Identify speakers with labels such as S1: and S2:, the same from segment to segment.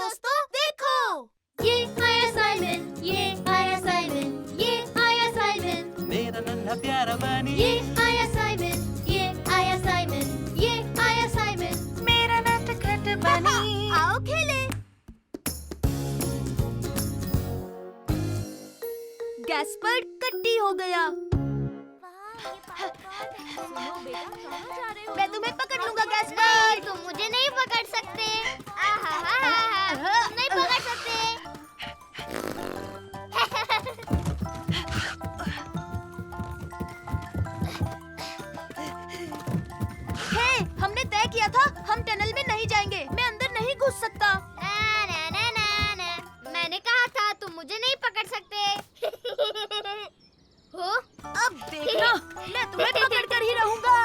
S1: दोस्तों देखो,
S2: ये आया साइमन, ये आया साइमन, ये आया साइमन,
S3: मेरा नन्हा प्यारा बनी।
S2: ये आया साइमन, ये आया साइमन, ये आया साइमन,
S1: मेरा नटखट बनी। आओ खेले। गैस्पर्ड कट्टी हो गया। मैं तुम्हें पकड़ लूंगा गैस्पर्ड।
S2: तुम मुझे नहीं पकड़ सकते। तुम नहीं पकड़ सकते।
S1: हे, हमने तय किया था हम टनल में नहीं जाएंगे। मैं अंदर नहीं घुस सकता।
S2: ना ना ना ना ना, मैंने कहा था तुम मुझे नहीं पकड़ सकते। हो?
S1: अब देखना, मैं तुम्हें पकड़ कर ही रहूंगा।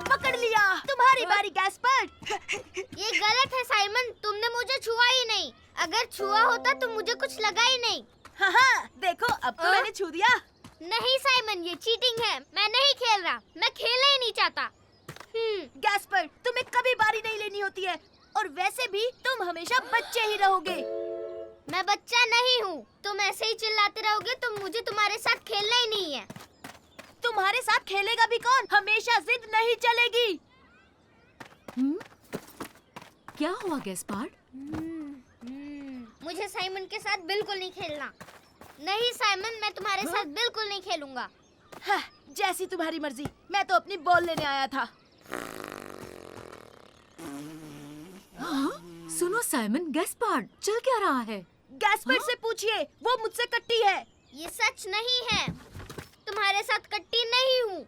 S1: पकड़ लिया। तुम्हारी बारी गैस्पर्ड।
S2: ये गलत है साइमन, तुमने मुझे छुआ ही नहीं। अगर छुआ होता तो मुझे कुछ लगा ही नहीं।
S1: हाँ, देखो अब तो मैंने छू दिया।
S2: नहीं साइमन, ये चीटिंग है। मैं नहीं खेल रहा, मैं खेलना ही नहीं चाहता।
S1: गैस्पर्ड, तुम्हें कभी बारी नहीं लेनी होती है, और वैसे भी तुम हमेशा बच्चे ही रहोगे।
S2: मैं बच्चा नहीं हूँ। तुम ऐसे ही चिल्लाते रहोगे तो मुझे तुम्हारे साथ खेलना ही नहीं है।
S1: तुम्हारे साथ खेलेगा भी कौन? हमेशा जिद नहीं चलेगी।
S4: क्या हुआ गैस्पार्ड?
S2: मुझे साइमन के साथ बिल्कुल नहीं खेलना। नहीं साइमन, मैं तुम्हारे साथ बिल्कुल नहीं खेलूंगा।
S1: हाँ, जैसी तुम्हारी मर्जी। मैं तो अपनी बॉल लेने आया था।
S4: हाँ? सुनो साइमन, गैस्पार्ड चल क्या रहा है?
S1: गैस्पर्ड से पूछिए, वो मुझसे कट्टी है।
S2: ये सच नहीं है। तुम्हारे साथ कट्टी नहीं हूँ।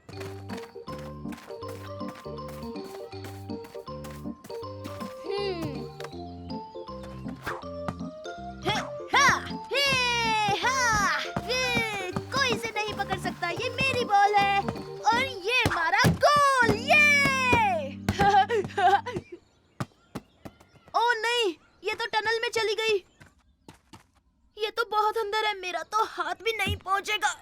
S1: कोई इसे नहीं पकड़ सकता। ये मेरी बॉल है और ये हमारा गोल। ये ओ नहीं, ये तो टनल में चली गई। ये तो बहुत अंदर है, मेरा तो हाथ भी नहीं पहुंचेगा।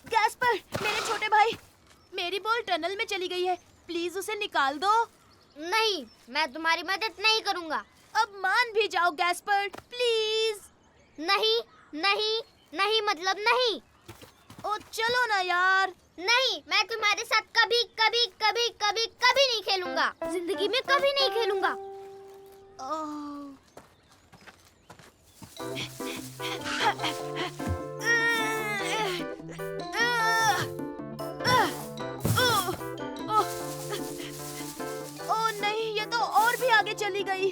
S1: गैस्पर्ड, मेरे छोटे भाई, मेरी बॉल टनल में चली गई है। प्लीज उसे निकाल दो।
S2: नहीं, मैं तुम्हारी मदद नहीं करूँगा।
S1: अब मान भी जाओ गैस्पर्ड, प्लीज।
S2: नहीं नहीं नहीं, मतलब नहीं।
S1: ओ चलो ना यार।
S2: नहीं, मैं तुम्हारे साथ कभी कभी कभी कभी कभी नहीं खेलूंगा। जिंदगी में कभी नहीं खेलूंगा।
S1: ओ नहीं, ये तो और भी आगे चली गई।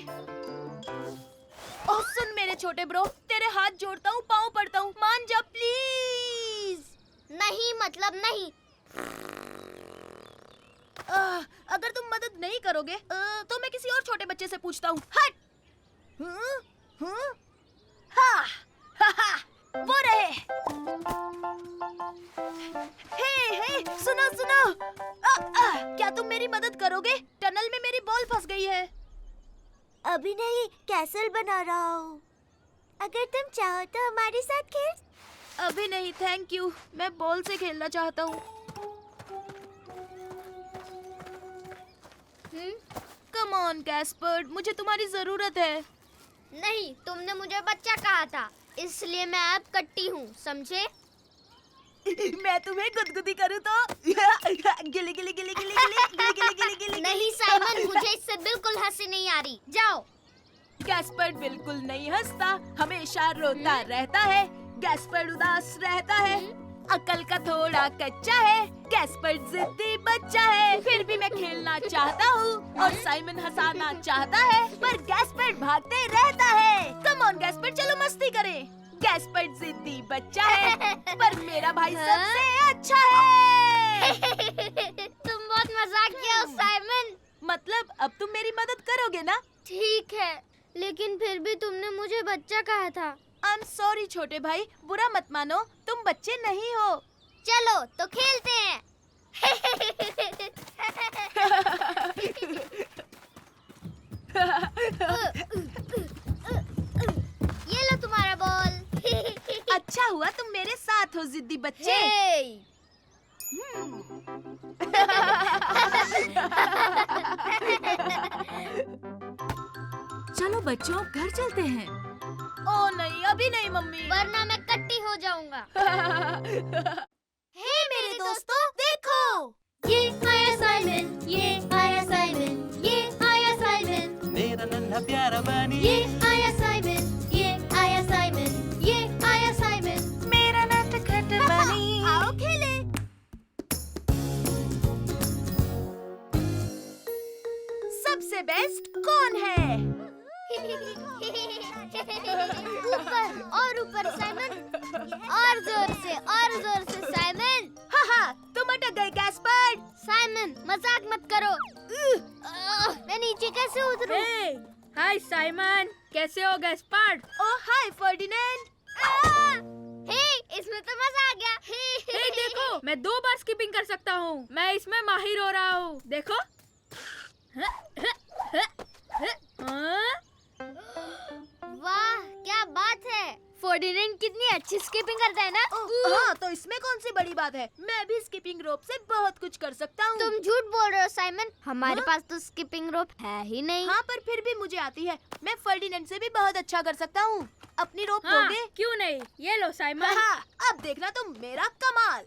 S1: ओह सुन मेरे छोटे ब्रो, तेरे हाथ जोड़ता हूँ, पाँव पड़ता हूँ, मान जा प्लीज।
S2: नहीं मतलब नहीं।
S1: अगर तुम मदद नहीं करोगे तो मैं किसी और छोटे बच्चे से पूछता हूँ। हट। वो रहे। हे, सुनो सुनो। क्या तुम मेरी मदद करोगे? टनल में मेरी बॉल फंस गई है।
S5: अभी नहीं, कैसल बना रहा हूँ। अगर तुम चाहो तो हमारे साथ खेल।
S1: अभी नहीं, थैंक यू। मैं बॉल से खेलना चाहता हूँ। कम ऑन गैस्पर्ड, मुझे तुम्हारी जरूरत है।
S2: नहीं, तुमने मुझे बच्चा कहा था, इसलिए मैं अब कट्टी हूँ, समझे?
S1: मैं तुम्हें गुदगुदी करूँ तो गिली गिली गिली गिली गिली गिली गिली गिली गिली।
S2: नहीं साइमन, मुझे इससे बिल्कुल हंसी नहीं आ रही। जाओ।
S1: गैस्पर्ड बिल्कुल नहीं हंसता, हमेशा रोता रहता है। गैस्पर्ड उदास रहता है, अकल का थोड़ा कच्चा है। गैस्पर्ड जिद्दी बच्चा है, फिर भी मैं खेलना चाहता हूँ और साइमन हंसाना चाहता है, पर गैस्पर्ड भागते रहता है। कम ऑन गैस्पर्ड, चलो मस्ती करें। गैस्पर्ड जिद्दी बच्चा है, पर मेरा भाई सबसे अच्छा है।
S2: तुम बहुत मजाक किया साइमन।
S1: मतलब अब तुम मेरी मदद करोगे ना?
S2: ठीक है, लेकिन फिर भी तुमने मुझे बच्चा कहा था।
S1: I'm sorry छोटे भाई, बुरा मत मानो, तुम बच्चे नहीं हो।
S2: चलो तो खेलते हैं। ये लो तुम्हारा बॉल।
S1: हो जिद्दी बच्चे।
S4: चलो बच्चों घर चलते हैं।
S1: ओ नहीं, अभी नहीं मम्मी।
S2: वरना मैं कट्टी हो जाऊंगा।
S5: हे मेरे दोस्तों, देखो
S2: ये आया साइमन, ये आया साइमन, ये आया साइमन,
S3: मेरा नन्हा प्यारा बनी।
S2: ये आया साइमन, ये आया साइमन, ये आया साइमन,
S1: मेरा नटखट बनी।
S5: आओ खेले।
S1: सबसे बेस्ट कौन है?
S2: ऊपर और ऊपर साइमन, और जोर से साइमन।
S1: हाँ, तुम अटक गए गैस्पर्ड।
S2: साइमन मजाक मत करो। मैं नीचे कैसे उतरूं?
S6: हाय साइमन, कैसे हो गैस्पर्ड?
S1: ओ हाय फर्डिनेंड।
S2: हे, इसमें तो मजा आ गया।
S6: हे देखो, मैं 2 बार स्किपिंग कर सकता हूँ। मैं इसमें माहिर हो रहा हूँ। देखो।
S2: वाह, क्या बात है। फर्डिनेंड कितनी अच्छी स्किपिंग करता है ना।
S1: हाँ, तो इसमें कौन सी बड़ी बात है? मैं भी स्किपिंग रोप से बहुत कुछ कर सकता हूँ।
S2: तुम झूठ बोल रहे हो साइमन, हमारे
S1: हाँ?
S2: पास तो स्किपिंग रोप है ही नहीं।
S1: हाँ, पर फिर भी मुझे आती है। मैं फर्डिनेंड से भी बहुत अच्छा कर सकता हूँ। अपनी रोप
S6: हाँ,
S1: दोगे?
S6: क्यों नहीं? ये लो साइमन।
S1: हाँ, अब देखना तुम मेरा कमाल।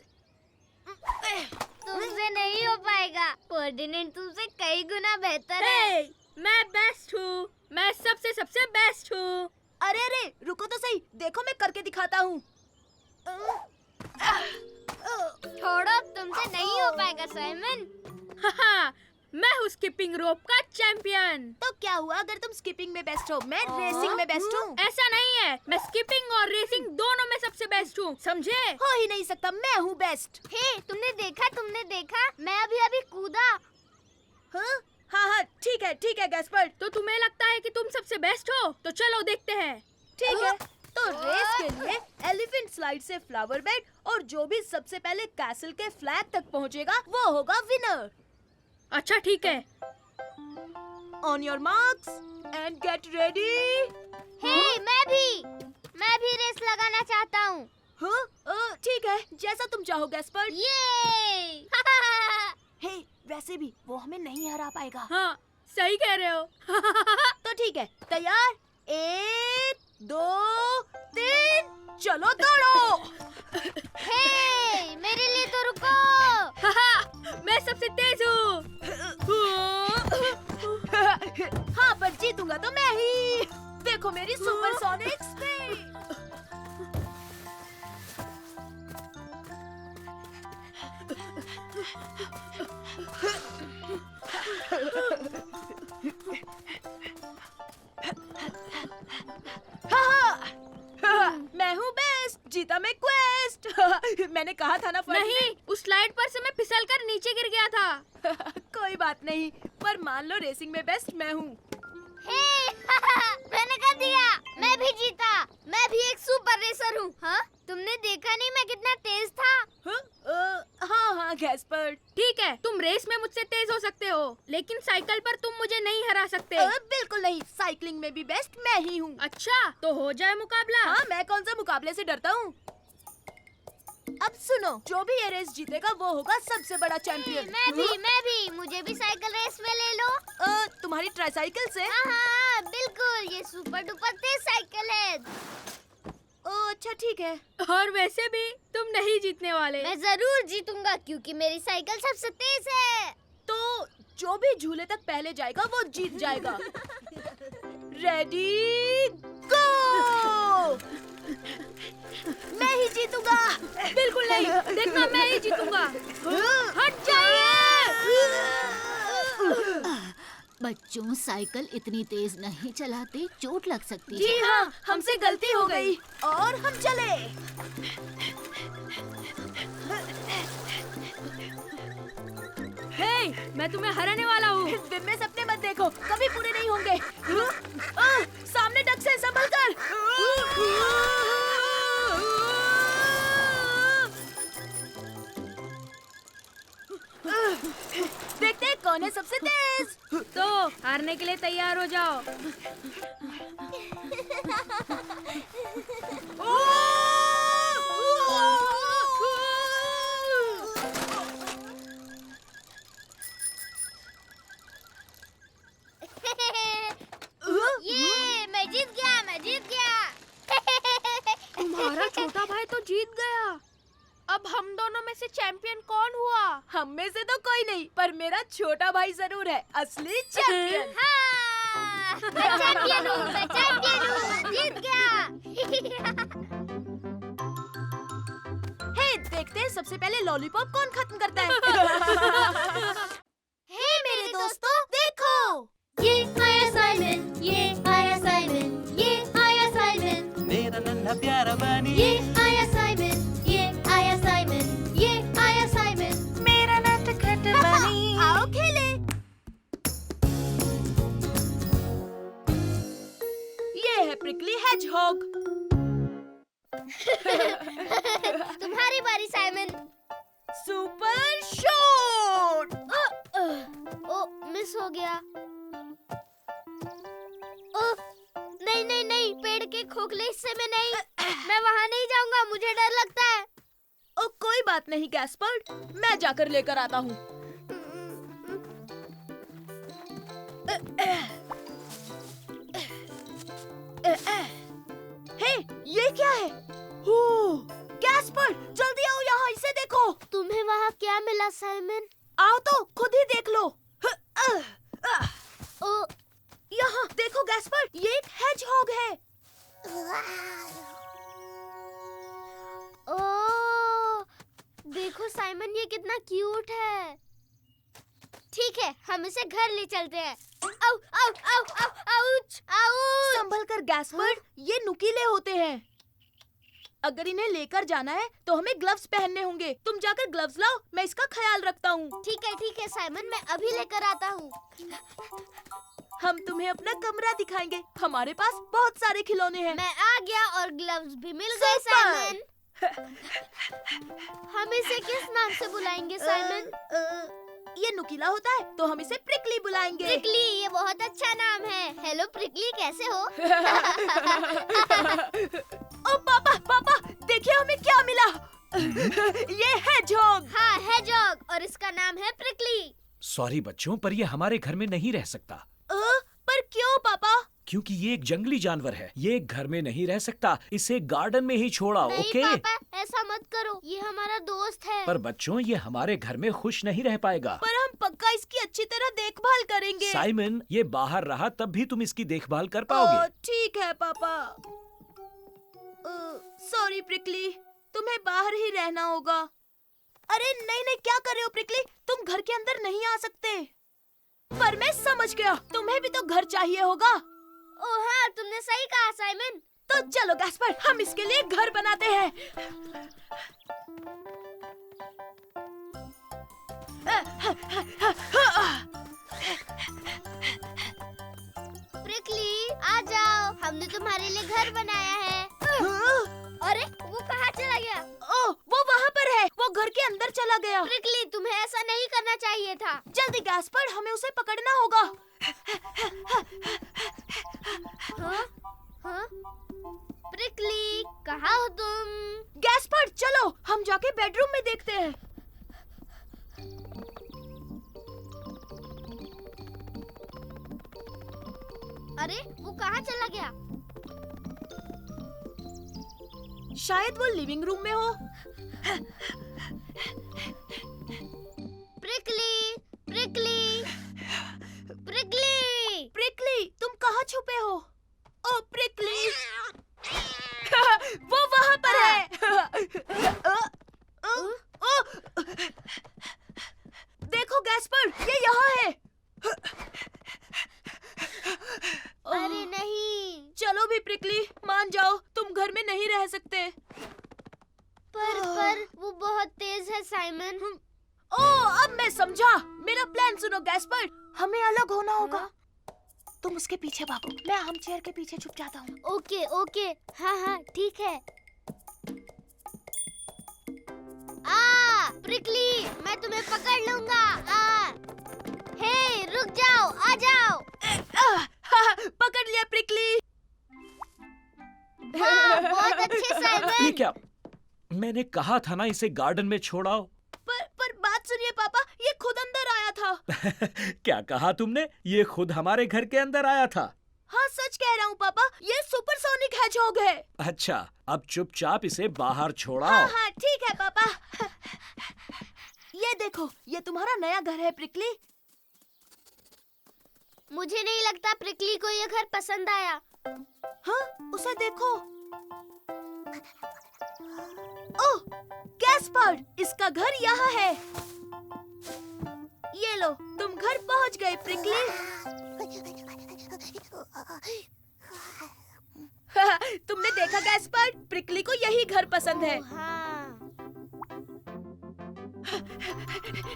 S2: तुमसे नहीं हो पाएगा। फर्डिनेंड तुमसे कई गुना बेहतर है।
S6: मैं बेस्ट हूँ। मैं सबसे बेस्ट हूँ।
S1: अरे अरे, रुको तो सही, देखो मैं करके दिखाता हूँ।
S2: छोड़ो, तुमसे नहीं हो पाएगा साइमन।
S6: हाँ, मैं हूँ स्किपिंग रोप का चैंपियन।
S1: तो क्या हुआ अगर तुम स्किपिंग में बेस्ट हो? मैं रेसिंग में बेस्ट हूँ।
S6: ऐसा नहीं है, मैं स्किपिंग और रेसिंग दोनों में सबसे बेस्ट हूँ, समझे?
S1: हो ही नहीं सकता, मैं हूँ बेस्ट।
S2: हे, तुमने देखा, मैं अभी कूदा।
S1: हाँ हाँ, ठीक है गैस्पर्ड।
S6: तो तुम्हें लगता है कि तुम सबसे बेस्ट हो? तो चलो देखते हैं।
S1: ठीक है, तो रेस के लिए एलिफेंट स्लाइड से फ्लावर बेड और जो भी सबसे पहले कैसल के फ्लैग तक पहुंचेगा वो होगा विनर।
S6: अच्छा ठीक है।
S1: On your marks and get ready.
S2: Hey, मैं भी रेस लगाना चाहता हूँ।
S1: हाँ, ठीक है, जैसा तुम चाहो गैस्पर्ड।
S2: ये
S1: हे, वैसे भी वो हमें नहीं हरा पाएगा।
S6: हाँ, सही कह रहे हो।
S1: तो ठीक है, तैयार? 1 2 3 चलो दौड़ो।
S2: हे, मेरे लिए तो रुको।
S6: मैं सबसे तेज हूँ।
S1: हाँ, पर जीतूंगा तो मैं ही। देखो मेरी सुपरसोनिक स्पीड। मैं हूँ बेस्ट, जीता मैं क्वेस्ट। मैंने कहा था ना
S6: नहीं, उस स्लाइड पर से मैं फिसलकर नीचे गिर गया था।
S1: कोई बात नहीं, पर मान लो रेसिंग में बेस्ट मैं हूँ।
S2: हे, मैंने कर दिया, मैं भी जीता। मैं भी एक सुपर रेसर हूँ। हाँ, तुमने देखा नहीं मैं कितना तेज था?
S1: हाँ गैस्पर्ड।
S6: ठीक है, तुम रेस में मुझसे तेज हो सकते हो, लेकिन साइकिल पर तुम मुझे नहीं हरा सकते।
S1: बिल्कुल नहीं, साइकिलिंग में भी बेस्ट मैं ही हूँ।
S6: अच्छा, तो हो जाए मुकाबला।
S1: हाँ, मैं कौन सा मुकाबले से डरता हूँ। अब सुनो, जो भी ये रेस जीतेगा वो होगा सबसे बड़ा चैंपियन।
S2: मैं भी, मुझे भी साइकिल रेस में ले लो।
S1: तुम्हारी ट्राइसाइकिल से?
S2: हाँ, बिल्कुल, ये सुपर डुपर तेज साइकिल है।
S1: अच्छा ठीक है।
S6: और वैसे भी तुम नहीं जीतने वाले।
S2: मैं जरूर जीतूंगा क्योंकि मेरी साइकिल सबसे तेज है।
S1: तो जो भी झूले तक पहले जाएगा वो जीत जाएगा। रेडी गो। मैं ही जीतूंगा।
S6: बिल्कुल नहीं, देखना मैं ही जीतूंगा। हट जाइए।
S4: बच्चों साइकिल इतनी तेज नहीं चलाते, चोट लग सकती
S1: जी
S4: है।
S1: हाँ, हमसे गलती हो गई और हम चले।
S6: हे, मैं तुम्हें हराने वाला हूँ।
S1: दिन में सपने मत देखो, कभी पूरे नहीं होंगे। सामने डक से संभल कर। देखते हैं कौन है सबसे तेज।
S6: तो हारने के लिए तैयार हो जाओ।
S1: ओ!
S6: हमारा छोटा भाई तो जीत गया। अब हम दोनों में से चैंपियन कौन हुआ?
S1: हम में से तो कोई नहीं, पर मेरा छोटा भाई जरूर है असली चैंपियन।
S2: हाँ, मैं चैंपियन हूँ, मैं चैंपियन हूँ, जीत गया।
S1: हे, देखते हैं सबसे पहले लॉलीपॉप कौन खत्म करता है।
S2: हे मेरे दोस्तों, देखो, ये आया साइमन, ये आया साइमन, ये आया साइमन,
S3: मेरा नन्हा प्यारा बानी
S2: ये आया साइमन, ये आया साइमन, ये आया साइमन,
S1: मेरा नटखट बनी।
S2: आओ खेले।
S1: ये है प्रिकली हेजहॉग।
S2: तुम्हारी बारी साइमन।
S1: Super shot.
S2: ओ, मिस हो गया। ओ, नहीं नहीं नहीं, पेड़ के खोखले हिस्से में नहीं। मैं वहाँ नहीं जाऊंगा, मुझे डर लगता है।
S1: ओ, कोई बात नहीं गैस्पर्ड, मैं जाकर लेकर आता हूँ। हे, ये क्या है? गैस्पर्ड, जल्दी आओ यहाँ, इसे देखो।
S2: तुम्हें वहाँ क्या मिला साइमन?
S1: आओ तो खुद ही देख लो।
S2: ओ,
S1: यहाँ देखो गैस्पर्ड, ये एक हेजहॉग है।
S2: ओ, देखो साइमन, ये कितना क्यूट है। ठीक है, हम इसे घर ले चलते हैं। आउ, आउ, आउ, आउ, आउच, आउच।
S1: संभल कर गैस्पर्ड, ये नुकीले होते हैं। अगर इन्हें लेकर जाना है तो हमें ग्लव्स पहनने होंगे। तुम जाकर ग्लव्स लाओ, मैं इसका ख्याल रखता हूँ।
S2: ठीक है साइमन, मैं अभी लेकर आता हूँ।
S1: हम तुम्हें अपना कमरा दिखाएंगे। हमारे पास बहुत सारे खिलौने हैं।
S2: मैं आ गया और ग्लव्स भी मिल गए साइमन। हम इसे किस नाम से बुलाएंगे साइमन?
S1: ये नुकीला होता है तो हम इसे प्रिकली बुलाएंगे।
S2: प्रिकली, ये बहुत अच्छा नाम है। हेलो प्रिकली, कैसे हो?
S1: ओ पापा, पापा, देखिए हमें क्या मिला। ये हेजहॉग।
S2: हाँ, हेजहॉग, और इसका नाम है प्रिकली।
S7: सॉरी बच्चों, पर ये हमारे घर में नहीं रह सकता।
S1: पर क्यों पापा?
S7: क्योंकि ये एक जंगली जानवर है। ये एक घर में नहीं रह सकता। इसे गार्डन में ही छोड़ा,
S2: नहीं
S7: ओके?
S2: पापा, ऐसा मत करो, ये हमारा दोस्त है।
S7: पर बच्चों, ये हमारे घर में खुश नहीं रह पाएगा।
S1: पर हम पक्का इसकी अच्छी तरह देखभाल करेंगे।
S7: साइमन, ये बाहर रहा तब भी तुम इसकी देखभाल कर पाओगे।
S1: ठीक है पापा। सॉरी प्रिकली, तुम्हें बाहर ही रहना होगा। अरे नहीं नहीं, क्या कर रहे हो प्रिकली? तुम घर के अंदर नहीं आ सकते। पर मैं समझ गया, तुम्हें भी तो घर चाहिए होगा।
S2: ओ हाँ, तुमने सही कहा साइमन।
S1: तो चलो गैस्पर्ड, हम इसके लिए घर बनाते हैं।
S2: प्रिकली, आ जाओ, हमने तुम्हारे लिए घर बनाया है। अरे, वो कहाँ चला गया?
S1: ओ, वो वहाँ पर है। वो घर के अंदर चला गया।
S2: प्रिकली, तुम्हें ऐसा नहीं करना चाहिए था।
S1: जल्दी गैस्पर्ड, हमें उसे पकड़ना होगा।
S2: हाँ? हाँ? प्रिकली, कहाँ हो तुम?
S1: गैस्पर्ड, चलो हम जाके बेडरूम में देखते हैं।
S2: अरे, वो कहाँ चला गया?
S1: शायद वो लिविंग रूम में हो।
S2: प्रिकली, प्रिकली, प्रिकली,
S1: प्रिकली, तुम कहाँ छुपे हो? ओ प्रिकली, वो वहाँ पर है। देखो गैस्पर्ड, ये यहाँ है।
S2: अरे नहीं।
S1: चलो भी प्रिकली, मान जाओ, तुम घर में नहीं रह सकते।
S2: पर वो बहुत तेज है साइमन।
S1: ओ, अब मैं समझा। मेरा प्लान सुनो गैस्पर्ड, हमें अलग होना होगा। तुम उसके पीछे भागो, मैं आर्म चेयर के पीछे छुप जाता हूँ।
S2: ओके ओके, हाँ हाँ ठीक है। प्रिकली, मैं तुम्हें पकड़ लूंगा। हे, रुक जाओ, आ जाओ।
S1: पकड़ लिया प्रिकली।
S2: हाँ, बहुत अच्छे
S7: ये
S2: साइमन।
S7: क्या? मैंने कहा था ना इसे गार्डन में छोड़ाओ।
S1: पर बात सुनिए पापा, ये खुद अंदर आया था।
S7: क्या कहा तुमने? ये खुद हमारे घर के अंदर आया था।
S1: हाँ सच कह रहा हूँ पापा, ये सुपरसोनिक हेजहॉग है।
S7: अच्छा, अब चुपचाप इसे बाहर छोड़ाओ।
S1: हाँ हाँ ठीक है पापा। ये देखो, ये तुम्हारा नया घर है प्रिकली।
S2: मुझे नहीं लगता प्रिकली को ये घर पसंद आया।
S1: हाँ, उसे देखो। ओह, गैस्पर्ड, इसका घर यहाँ है। ये लो, तुम घर पहुँच गए प्रिकली। तुमने देखा गैस्पर्ड, प्रिकली को यही घर पसंद है।
S2: हाँ।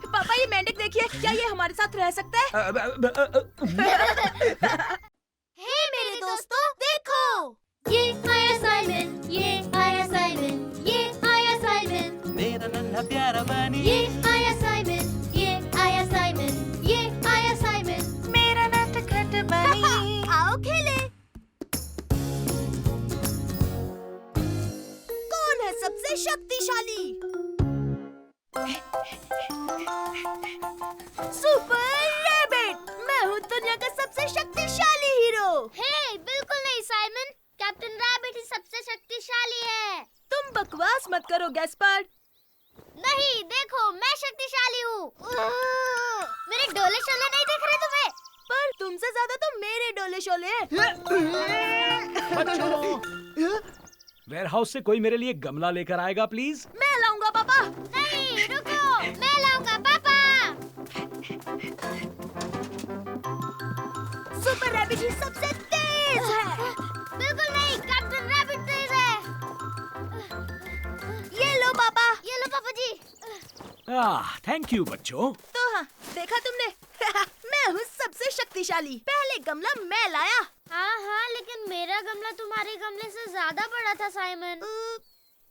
S1: पापा ये मेंढक देखिए, क्या ये हमारे साथ रह सकता है? हे मेरे दोस्तों, देखो।
S2: ये आया साइमन, ये आया साइमन, ये आया साइमन,
S3: मेरा नन्हा प्यारा बनी
S2: ये आया साइमन, ये आया साइमन, ये आया साइमन।
S1: मेरा नटखट बनी। आओ खेले। कौन है सबसे शक्तिशाली? सुपर रैबिट, मैं हूँ दुनिया का सबसे शक्तिशाली हीरो।
S2: हे, बिल्कुल नहीं साइमन, कैप्टन रैबिट ही सबसे शक्तिशाली है।
S1: तुम बकवास मत करो गैस्पर्ड।
S2: नहीं, देखो मैं शक्तिशाली हूँ। मेरे डोले शोले नहीं दिख रहे तुम्हें?
S1: पर तुमसे ज्यादा तो मेरे डोले शोले हैं।
S7: वेयरहाउस से कोई मेरे लिए गमला लेकर आएगा प्लीज?
S1: मैं लाऊंगा पापा।
S2: नहीं, रुको, मैं लाऊंगा पापा।
S1: सुपर रैबिट ही सबसे तेज है।
S2: बिल्कुल नहीं, कैप्टन रैबिट तेज है।
S1: ये लो पापा।
S2: ये लो पापा जी।
S7: थैंक यू बच्चों।
S1: तो हाँ, देखा तुमने। मैं हूँ सबसे शक्तिशाली। पहले गमला मैं लाया।
S2: हाँ हाँ, लेकिन मेरा गमला तुम्हारे गमले से ज्यादा बड़ा था साइमन।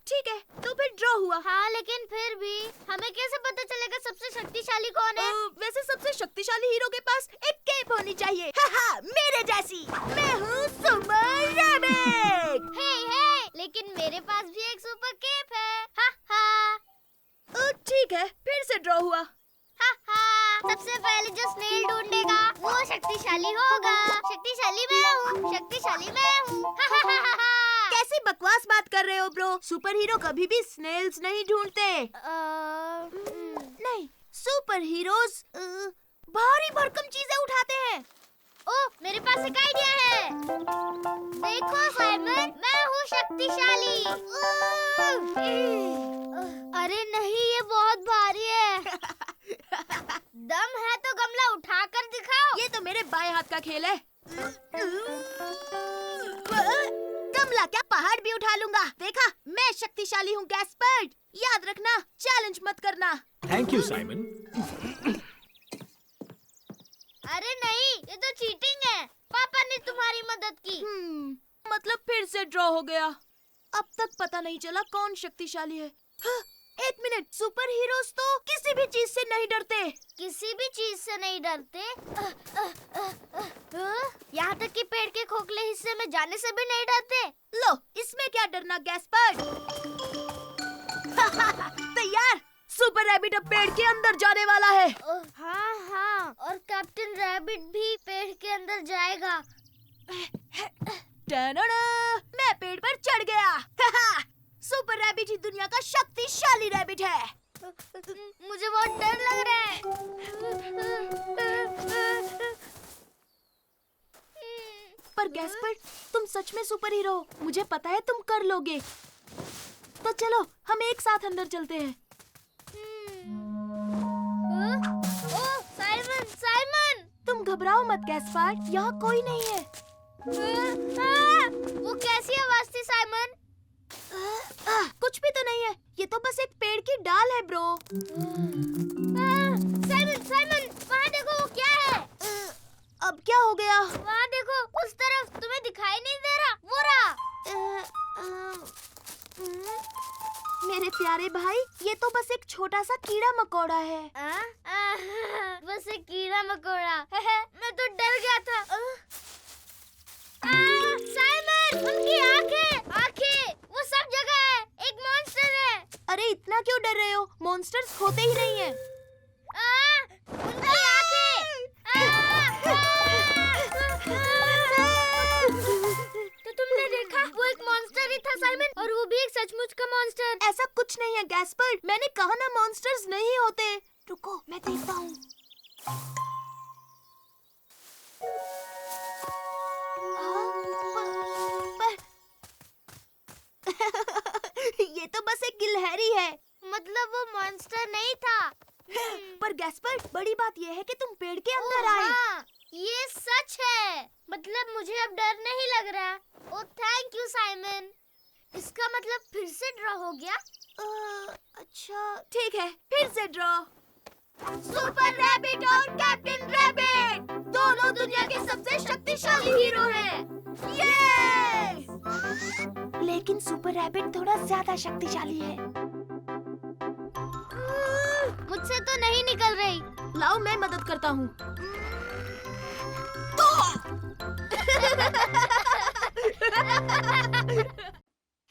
S1: ठीक है, तो फिर ड्रॉ हुआ।
S2: हाँ, लेकिन फिर भी हमें कैसे पता चलेगा सबसे शक्तिशाली कौन है?
S1: वैसे सबसे शक्तिशाली हीरो के पास एक केप होनी चाहिए। हाँ, मेरे जैसी। मैं हूँ सुपर रैबिट।
S2: हे, लेकिन मेरे पास भी एक सुपर केप है। हा हा।
S1: ठीक है, फिर से ड्रॉ हुआ।
S2: हा हा। सबसे पहले जो स्नेल ढूंढेगा वो शक्तिशाली होगा। शक्तिशाली मैं हूँ, शक्तिशाली मैं हूँ। हा हा हा हा।
S1: कैसी बकवास बात कर रहे हो ब्रो? सुपर हीरो कभी भी स्नेल्स नहीं ढूंढते। नहीं, सुपर हीरोज भारी भरकम चीजें उठाते हैं।
S2: ओह, मेरे पास एक आइडिया है। देखो साइमन, मैं हूँ शक्तिशाली। अरे नहीं, ये बहुत भारी है। दम है तो गमला उठाकर दिखाओ।
S1: ये तो मेरे बाएं हाथ का खेल है। गमला क्या, पहाड़ भी उठा लूंगा। देखा, मैं शक्तिशाली हूँ गैस्पर्ड। याद रखना, चैलेंज मत करना।
S7: Thank you Simon.
S2: अरे नहीं, ये तो चीटिंग है। पापा ने तुम्हारी मदद की।
S1: मतलब फिर से ड्रॉ हो गया। अब तक पता नहीं चला कौन शक्तिशाली है। एक मिनट, सुपर हीरोज तो किसी भी चीज से नहीं डरते।
S2: किसी भी चीज से नहीं डरते? यहाँ तक कि पेड़ के खोखले हिस्से में जाने से भी नहीं डरते।
S1: लो, इसमें क्या डरना गैस्पर्ड। तैयार, सुपर रैबिट अब पेड़ के अंदर जाने वाला है।
S2: हाँ हाँ, और कैप्टन रैबिट भी पेड़ के अंदर जाएगा।
S1: मैं पेड़ पर चढ़ गया। सुपर रैबिट ही दुनिया का शक्तिशाली रैबिट है।
S2: मुझे बहुत डर लग रहा है।
S1: पर गैस्पर्ड, तुम सच में सुपर हीरो हो। मुझे पता है तुम कर लोगे। तो चलो, हम एक साथ अंदर चलते हैं।
S2: ओह, साइमन, साइमन!
S1: तुम घबराओ मत गैस्पर्ड, यहाँ कोई नहीं है।
S2: वो कैसी आवाज थी साइमन?
S1: कुछ भी तो नहीं है, ये तो बस एक पेड़ की डाल है ब्रो।
S2: साइमन, साइमन, वहाँ देखो, वो क्या है?
S1: अब क्या हो गया?
S2: वहाँ देखो, उस तरफ। तुम्हें दिखाई नहीं दे रहा? वो रहा।
S1: मेरे प्यारे भाई, ये तो बस एक छोटा सा कीड़ा मकोड़ा है।
S2: बस एक कीड़ा मकोड़ा। मैं तो डर गया था। साइमन, उनकी आंखें, आंखें, वो सब जगह है। एक मॉन्स्टर है।
S1: अरे इतना क्यों डर रहे हो? मॉन्स्टर्स होते ही नहीं हैं।
S2: उनकी आंखें। मॉन्स्टर ही था साइमन, और वो भी एक सचमुच का मॉन्स्टर।
S1: ऐसा कुछ नहीं है गैस्पर्ड, मैंने कहा ना मॉन्स्टर्स नहीं होते। रुको मैं देखता हूँ। ये तो बस एक गिलहरी है।
S2: मतलब वो मॉन्स्टर नहीं था।
S1: पर गैस्पर्ड, बड़ी बात यह है कि तुम पेड़ के अंदर
S2: ओह,
S1: आए।
S2: हाँ, ये सच है। मतलब मुझे अब डर नहीं लग रहा। ओह थैंक यू साइमन। इसका मतलब फिर से ड्रॉ हो गया।
S1: अच्छा ठीक है, फिर से ड्रॉ। सुपर रैबिट और कैप्टन रैबिट दोनों दुनिया के सबसे शक्तिशाली हीरो हैं। ये! लेकिन सुपर रैबिट थोड़ा ज्यादा शक्तिशाली है।
S2: मुझसे तो नहीं निकल रही।
S1: लाओ मैं मदद करता हूँ।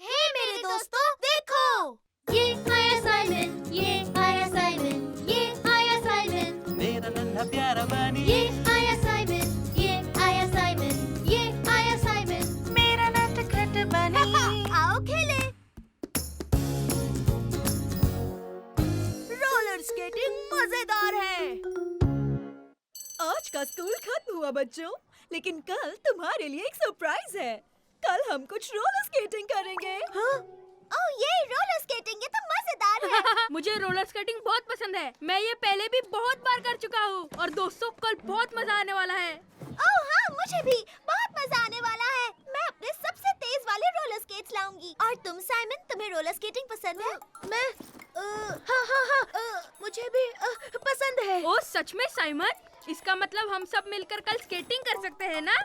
S2: हे मेरे दोस्तों, देखो, ये आया साइमन, ये आया साइमन, ये आया साइमन,
S3: मेरा नन्हा प्यारा बनी
S2: ये आया साइमन, ये आया साइमन, ये आया साइमन,
S1: मेरा नटखट बनी। आओ खेले। रोलर स्केटिंग मजेदार है।
S4: आज का स्कूल खत्म हुआ बच्चों, लेकिन कल तुम्हारे लिए एक सरप्राइज है। कल हम कुछ रोलर स्केटिंग करेंगे।
S1: हाँ?
S5: ओह ये रोलर स्केटिंग, ये तो मजेदार है।
S6: मुझे रोलर स्केटिंग बहुत पसंद है। मैं ये पहले भी बहुत बार कर चुका हूँ। और दोस्तों, कल बहुत मजा आने वाला है।
S5: ओह हाँ, मुझे भी बहुत मजा आने वाला है। मैं अपने सबसे तेज वाले रोलर स्केट्स लाऊंगी। और तुम साइमन, तुम्हें रोलर स्केटिंग पसंद है?
S1: मैं हाँ, मुझे भी पसंद है।
S6: ओ सच में साइमन? इसका मतलब हम सब मिलकर कल स्केटिंग कर सकते हैं ना?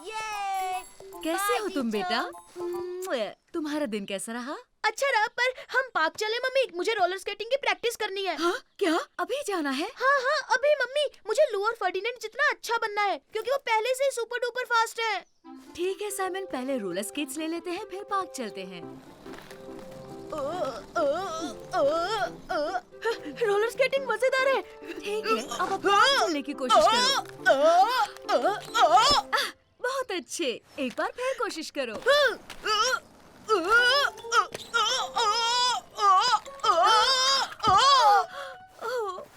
S5: ये
S4: कैसे हो तुम बेटा? तुम्हारा दिन कैसा रहा?
S1: अच्छा रहा, पर हम पार्क चले मम्मी, मुझे रोलर स्केटिंग की प्रैक्टिस करनी है।
S4: हाँ क्या अभी जाना है?
S1: हाँ अभी मम्मी, मुझे लू और फर्डिनेंड जितना अच्छा बनना है, क्योंकि वो पहले से ही सुपर डुपर फास्ट है।
S4: ठीक है साइमन, पहले रोलर स्केट्स ले लेते हैं, फिर पार्क चलते हैं।
S1: रोलर स्केटिंग मजेदार है।
S4: ठीक है, अब पार्क चलने की कोशिश करो। बहुत अच्छे, एक बार फिर कोशिश करो।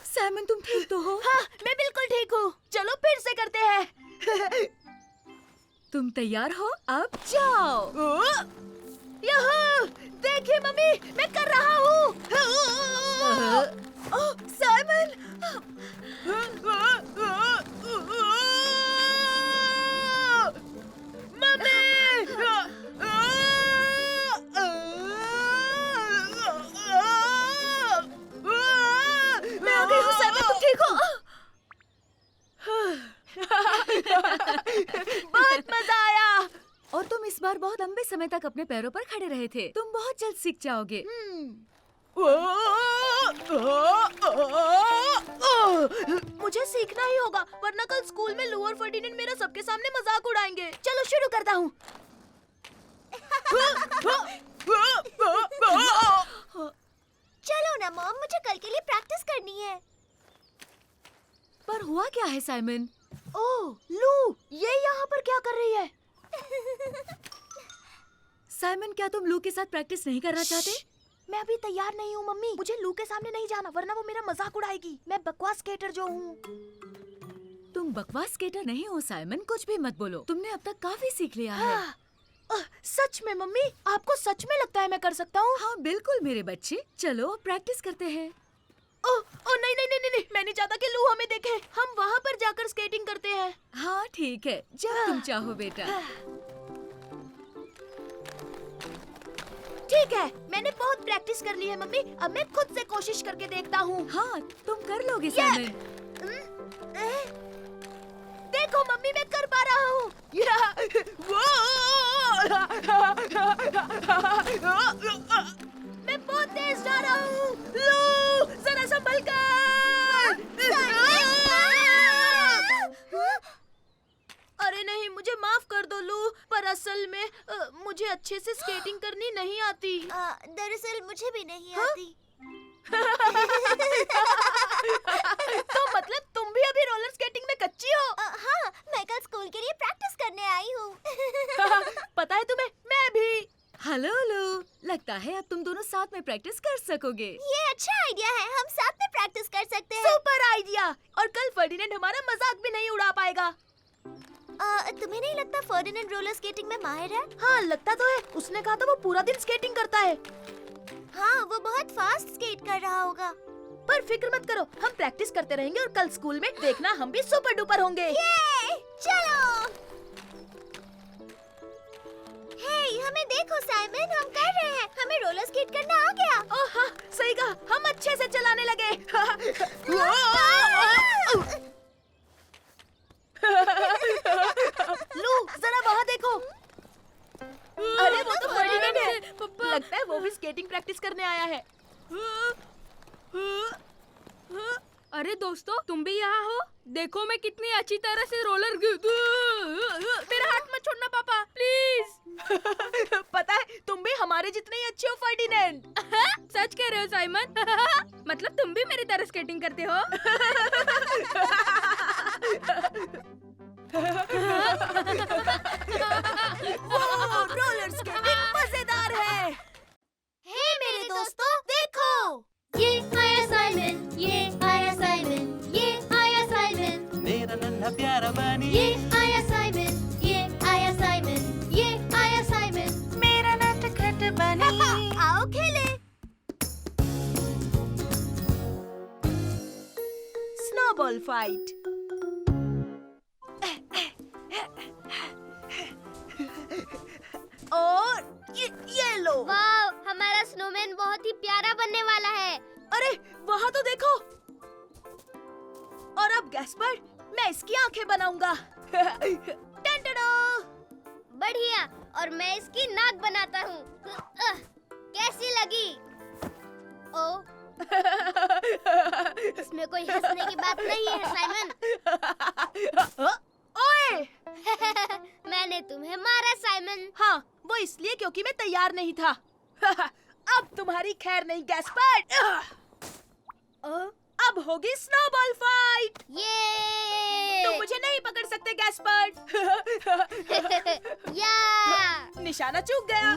S4: साइमन तुम ठीक तो हो?
S1: हाँ, मैं बिल्कुल ठीक हूँ। चलो फिर से करते हैं।
S4: तुम तैयार हो? अब जाओ।
S1: यहाँ देखिए मम्मी, मैं कर रहा हूँ। साइमन! मैं आ गई हूँ साइमन, तुम ठीक हो? बहुत मजा आया।
S4: और तुम इस बार बहुत लंबे समय तक अपने पैरों पर खड़े रहे थे। तुम बहुत जल्द सीख जाओगे।
S1: मुझे सीखना ही होगा, वरना कल स्कूल में लू और फर्डिनेंड मेरा सबके सामने मजाक उड़ाएंगे। चलो शुरू करता हूँ।
S5: चलो ना मॉम, मुझे कल के लिए प्रैक्टिस करनी है।
S4: पर हुआ क्या है साइमन?
S1: ओह लू, ये यहाँ पर क्या कर रही है?
S4: साइमन, क्या तुम लू के साथ प्रैक्टिस नहीं करना चाहते?
S1: मैं अभी तैयार नहीं हूँ मम्मी, मुझे लू के सामने नहीं जाना, वरना वो मेरा मजाक उड़ाएगी। मैं बकवास स्केटर जो हूँ।
S4: तुम बकवास स्केटर नहीं हो साइमन, कुछ भी मत बोलो। तुमने अब तक काफी सीख लिया है।
S1: सच में मम्मी, आपको सच में लगता है मैं कर सकता हूँ?
S4: हाँ बिल्कुल मेरे बच्चे, चलो अब प्रैक्टिस करते हैं।
S1: ओह नहीं, मैं नहीं चाहता कि लू हमें देखे। हम वहाँ पर जाकर स्केटिंग करते हैं।
S4: हाँ ठीक है, जब तुम चाहो बेटा।
S1: ठीक है, मैंने बहुत प्रैक्टिस कर ली है मम्मी, अब मैं खुद से कोशिश करके देखता हूँ।
S4: हाँ तुम कर लोगे साइमन।
S1: देखो मम्मी, मैं कर पा रहा हूँ। मैं बहुत तेज जा रहा हूँ। लो, जरा संभल कर। अरे नहीं, मुझे माफ कर दो लू, पर असल में मुझे अच्छे से स्केटिंग करनी नहीं आती।
S5: दरअसल मुझे भी नहीं
S1: हाँ?
S5: आती।
S1: तो मतलब तुम भी अभी रोलर स्केटिंग में कच्ची हो?
S5: हाँ, मैं कल स्कूल के लिए प्रैक्टिस करने आई हूँ।
S1: पता है तुम्हें, मैं भी।
S4: हेलो लू, लगता है अब तुम दोनों साथ में प्रैक्टिस कर सकोगे।
S5: ये अच्छा आइडिया है, हम साथ में प्रैक्टिस कर सकते हैं।
S1: Super idea. और कल फर्डिनेंड हमारा मजाक भी नहीं उड़ा पाएगा।
S5: तुम्हें नहीं लगता फर्डिनेंड रोलर स्केटिंग में माहिर है?
S1: हाँ लगता तो है, उसने कहा था वो पूरा दिन स्केटिंग करता है।
S5: हाँ, वो बहुत फास्ट स्केट कर रहा होगा।
S1: पर फिक्र मत करो, हम प्रैक्टिस करते रहेंगे और कल स्कूल में देखना हम भी सुपर डुपर होंगे।
S5: ये, चलो। हे, हमें देखो साइमन, हम कर रहे हैं। हमें रोलर स्केट करना आ गया।
S1: ओह हाँ, सही कहा, हम अच्छे से चलाने लगे। लू, जरा वहाँ देखो। अरे वो तो फर्डिनेंड है। लगता है वो भी स्केटिंग प्रैक्टिस करने आया है।
S6: अरे दोस्तों, तुम भी यहाँ हो? देखो मैं कितनी अच्छी तरह से रोलर मेरा हाथ मत छोड़ना पापा, प्लीज।
S1: पता है तुम भी हमारे जितने ही अच्छे हो फर्डिनेंड।
S6: सच कह रहे हो साइमन? मतलब तुम भी मेरी तरह स्केटिंग करते हो?
S1: रोलर स्केटिंग मजेदार है।
S5: हे मेरे दोस्तों, देखो।
S2: ये आया साइमन, ये आया साइमन, ये आया साइमन,
S3: मेरा नन्हा प्यारा बनी
S2: ये आया साइमन, ये आया साइमन, ये आया साइमन।
S5: मेरा नटखट बनी। आओ खेले।
S1: Snowball fight. और ये लो।
S2: वाव, हमारा स्नोमैन बहुत ही प्यारा बनने वाला है।
S1: अरे वहाँ तो देखो। और अब गैस्पर्ड, मैं इसकी आंखें बनाऊंगा। टन-टडो।
S2: बढ़िया, और मैं इसकी नाक बनाता हूँ। कैसी लगी? ओ, इसमें कोई हंसने की बात नहीं है साइमन।
S1: ओए!
S2: मैंने तुम्हें मारा साइमन।
S1: हाँ, वो इसलिए क्योंकि मैं तैयार नहीं था। अब तुम्हारी खैर नहीं गैस्पर्ड। अब होगी स्नोबॉल फाइट।
S2: ये
S1: तुम मुझे नहीं पकड़ सकते गैस्पर्ड।
S2: या
S1: निशाना चूक गया।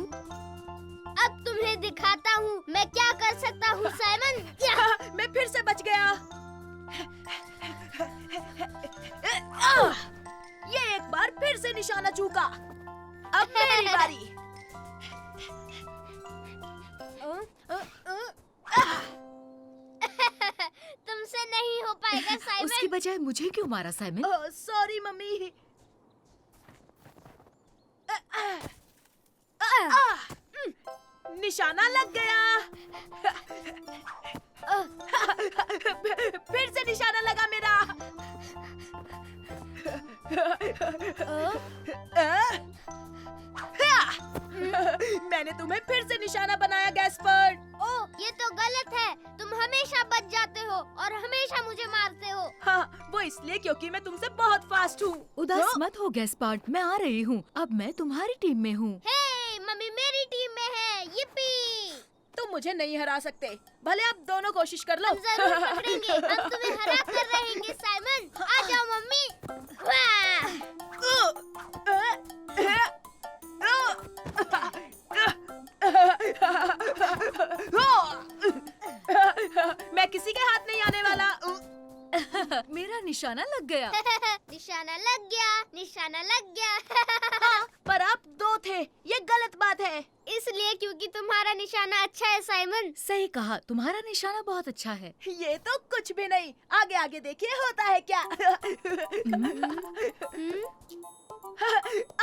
S2: अब तुम्हें दिखाता हूँ मैं क्या कर सकता हूँ साइमन। या
S1: मैं फिर से बच गया। ये एक बार फिर से निशाना चूका। अब मेरी बारी।
S2: तुमसे नहीं हो पाएगा साइमन।
S4: उसकी बजाय मुझे क्यों मारा साइमन?
S1: Sorry mummy. निशाना लग गया। फिर से निशाना लगा मेरा। मैंने तुम्हें फिर से निशाना बनाया गैस्पर्ड।
S2: ओ, ये तो गलत है। तुम हमेशा बच जाते हो और हमेशा मुझे मारते हो।
S1: हाँ, वो इसलिए क्योंकि मैं तुमसे बहुत फास्ट हूँ।
S4: उदास मत हो गैस्पर्ड, मैं आ रही हूँ। अब मैं तुम्हारी टीम में हूँ।
S2: हे, मम्मी मेरी टीम में है। yippee!
S1: तुम मुझे नहीं हरा सकते, भले आप दोनों कोशिश कर लो।
S2: हम जरूर पकड़ेंगे। हम तुम्हें हरा कर रहेंगे साइमन। आ जाओ मम्मी। वाह!
S1: मैं किसी के हाथ नहीं आने वाला।
S4: मेरा निशाना लग गया।
S2: निशाना लग गया, निशाना लग गया।
S1: पर आप दो थे, ये गलत बात है।
S2: इसलिए क्योंकि तुम्हारा निशाना अच्छा है साइमन।
S4: सही कहा, तुम्हारा निशाना बहुत अच्छा है।
S1: ये तो कुछ भी नहीं, आगे आगे देखिए होता है क्या।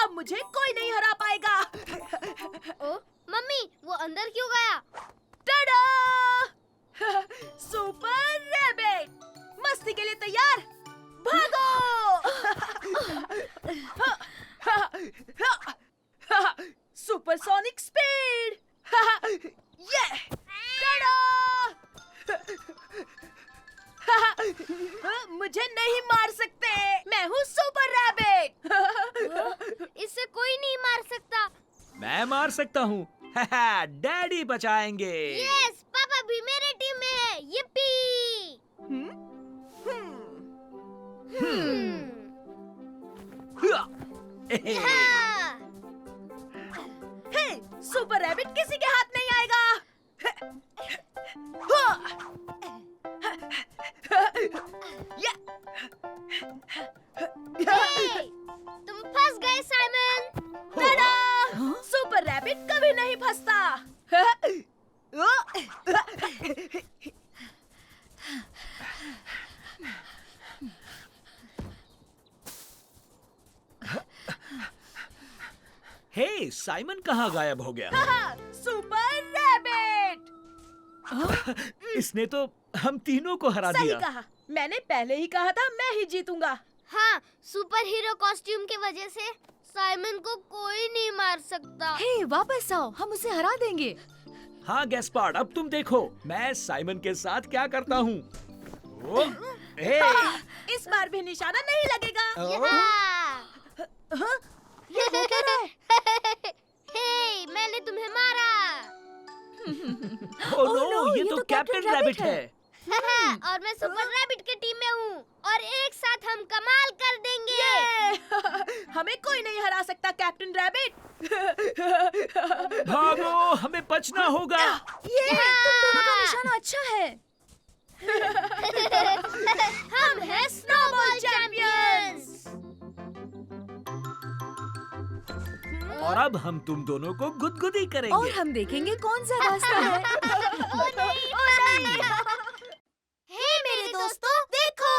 S1: अब मुझे कोई नहीं हरा पाएगा।
S2: ओ, मम्मी वो अंदर क्यों गया?
S1: टाडा! सुपर रैबिट, मस्ती के लिए तैयार? भागो! Supersonic speed! ये! टाडा! मुझे नहीं मार सकते, मैं हूँ सुपर रैबिट।
S2: इससे कोई नहीं मार सकता।
S7: मैं मार सकता हूँ। डैडी बचाएंगे।
S2: यस, पापा भी मेरे टीम में है। हाँ।
S1: हे, सुपर रैबिट किसी के हाथ नहीं आएगा।
S2: हे, तुम फंस गए साइमन।
S1: टाडा! सुपर रैबिट कभी नहीं फंसता।
S7: हे, साइमन कहाँ गायब हो गया?
S1: Super rabbit!
S7: इसने तो हम तीनों को हरा
S1: सही
S7: दिया।
S1: कहा। मैंने पहले ही कहा था मैं ही जीतूंगा।
S2: हाँ, सुपर हीरो कॉस्ट्यूम की वजह से साइमन को कोई नहीं मार सकता।
S4: हे, वापस आओ, हम उसे हरा देंगे।
S7: हाँ गैस्पार्ड, अब तुम देखो मैं साइमन के साथ क्या करता हूँ। ओ, हे,
S1: इस बार भी निशाना नहीं लगेगा।
S2: हाँ।
S1: ये हो क्या रहा है?
S2: हे, मैंने तुम्हें मारा।
S7: ओ नो, ये तो कैप्टन रैबिट है।
S2: और मैं सुपर रैबिट की टीम में हूँ और एक साथ हम कमाल कर देंगे।
S1: हमें कोई नहीं हरा सकता कैप्टन रैबिट।
S7: भागो, हमें बचना होगा।
S1: ये
S4: तुम दोनों का निशाना अच्छा है।
S2: हम हैं स्नोबॉल चैंपियंस।
S7: और अब हम तुम दोनों को गुदगुदी करेंगे।
S4: और हम देखेंगे कौन सा रास्ता है।
S2: ओ नहीं। हे मेरे दोस्तों, देखो,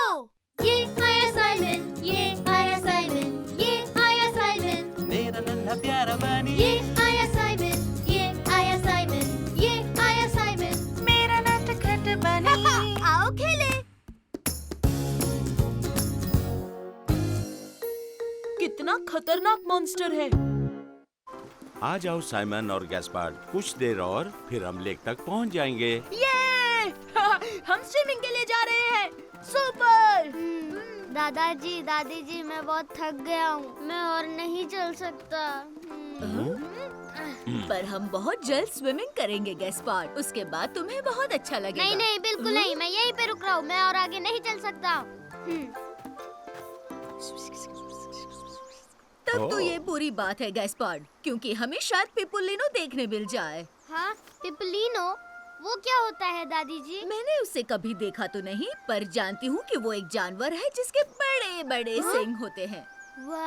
S2: ये आया साइमन, ये आया साइमन, ये आया साइमन,
S3: मेरा नन्हा प्यारा बनी।
S2: ये आया साइमन, ये आया साइमन, ये आया साइमन,
S1: मेरा नटखट बनी।
S2: आओ खेले।
S1: कितना खतरनाक मॉन्स्टर है।
S8: आ जाओ साइमन और गैस्पार्ड, कुछ देर और फिर हम लेक तक पहुंच जाएंगे।
S1: ये हम स्विमिंग के लिए जा रहे हैं। सुपर!
S2: दादाजी, दादी जी, मैं बहुत थक गया हूँ, मैं और नहीं चल सकता।
S4: पर हम बहुत जल्द स्विमिंग करेंगे गैस्पार्ड। उसके बाद तुम्हें बहुत अच्छा लगेगा।
S2: नहीं नहीं, बिल्कुल नहीं, मैं यहीं पे रुक रहा हूँ, मैं और आगे नहीं चल सकता।
S4: तब तो ये बुरी बात है गैस्पार्ड, क्योंकि हमें शायद पिपुलिनो देखने मिल जाए।
S2: हाँ, पिपलिनो, वो क्या होता है दादी जी?
S4: मैंने उसे कभी देखा तो नहीं, पर जानती हूँ कि वो एक जानवर है जिसके बड़े बड़े सींग होते हैं।
S2: वाह!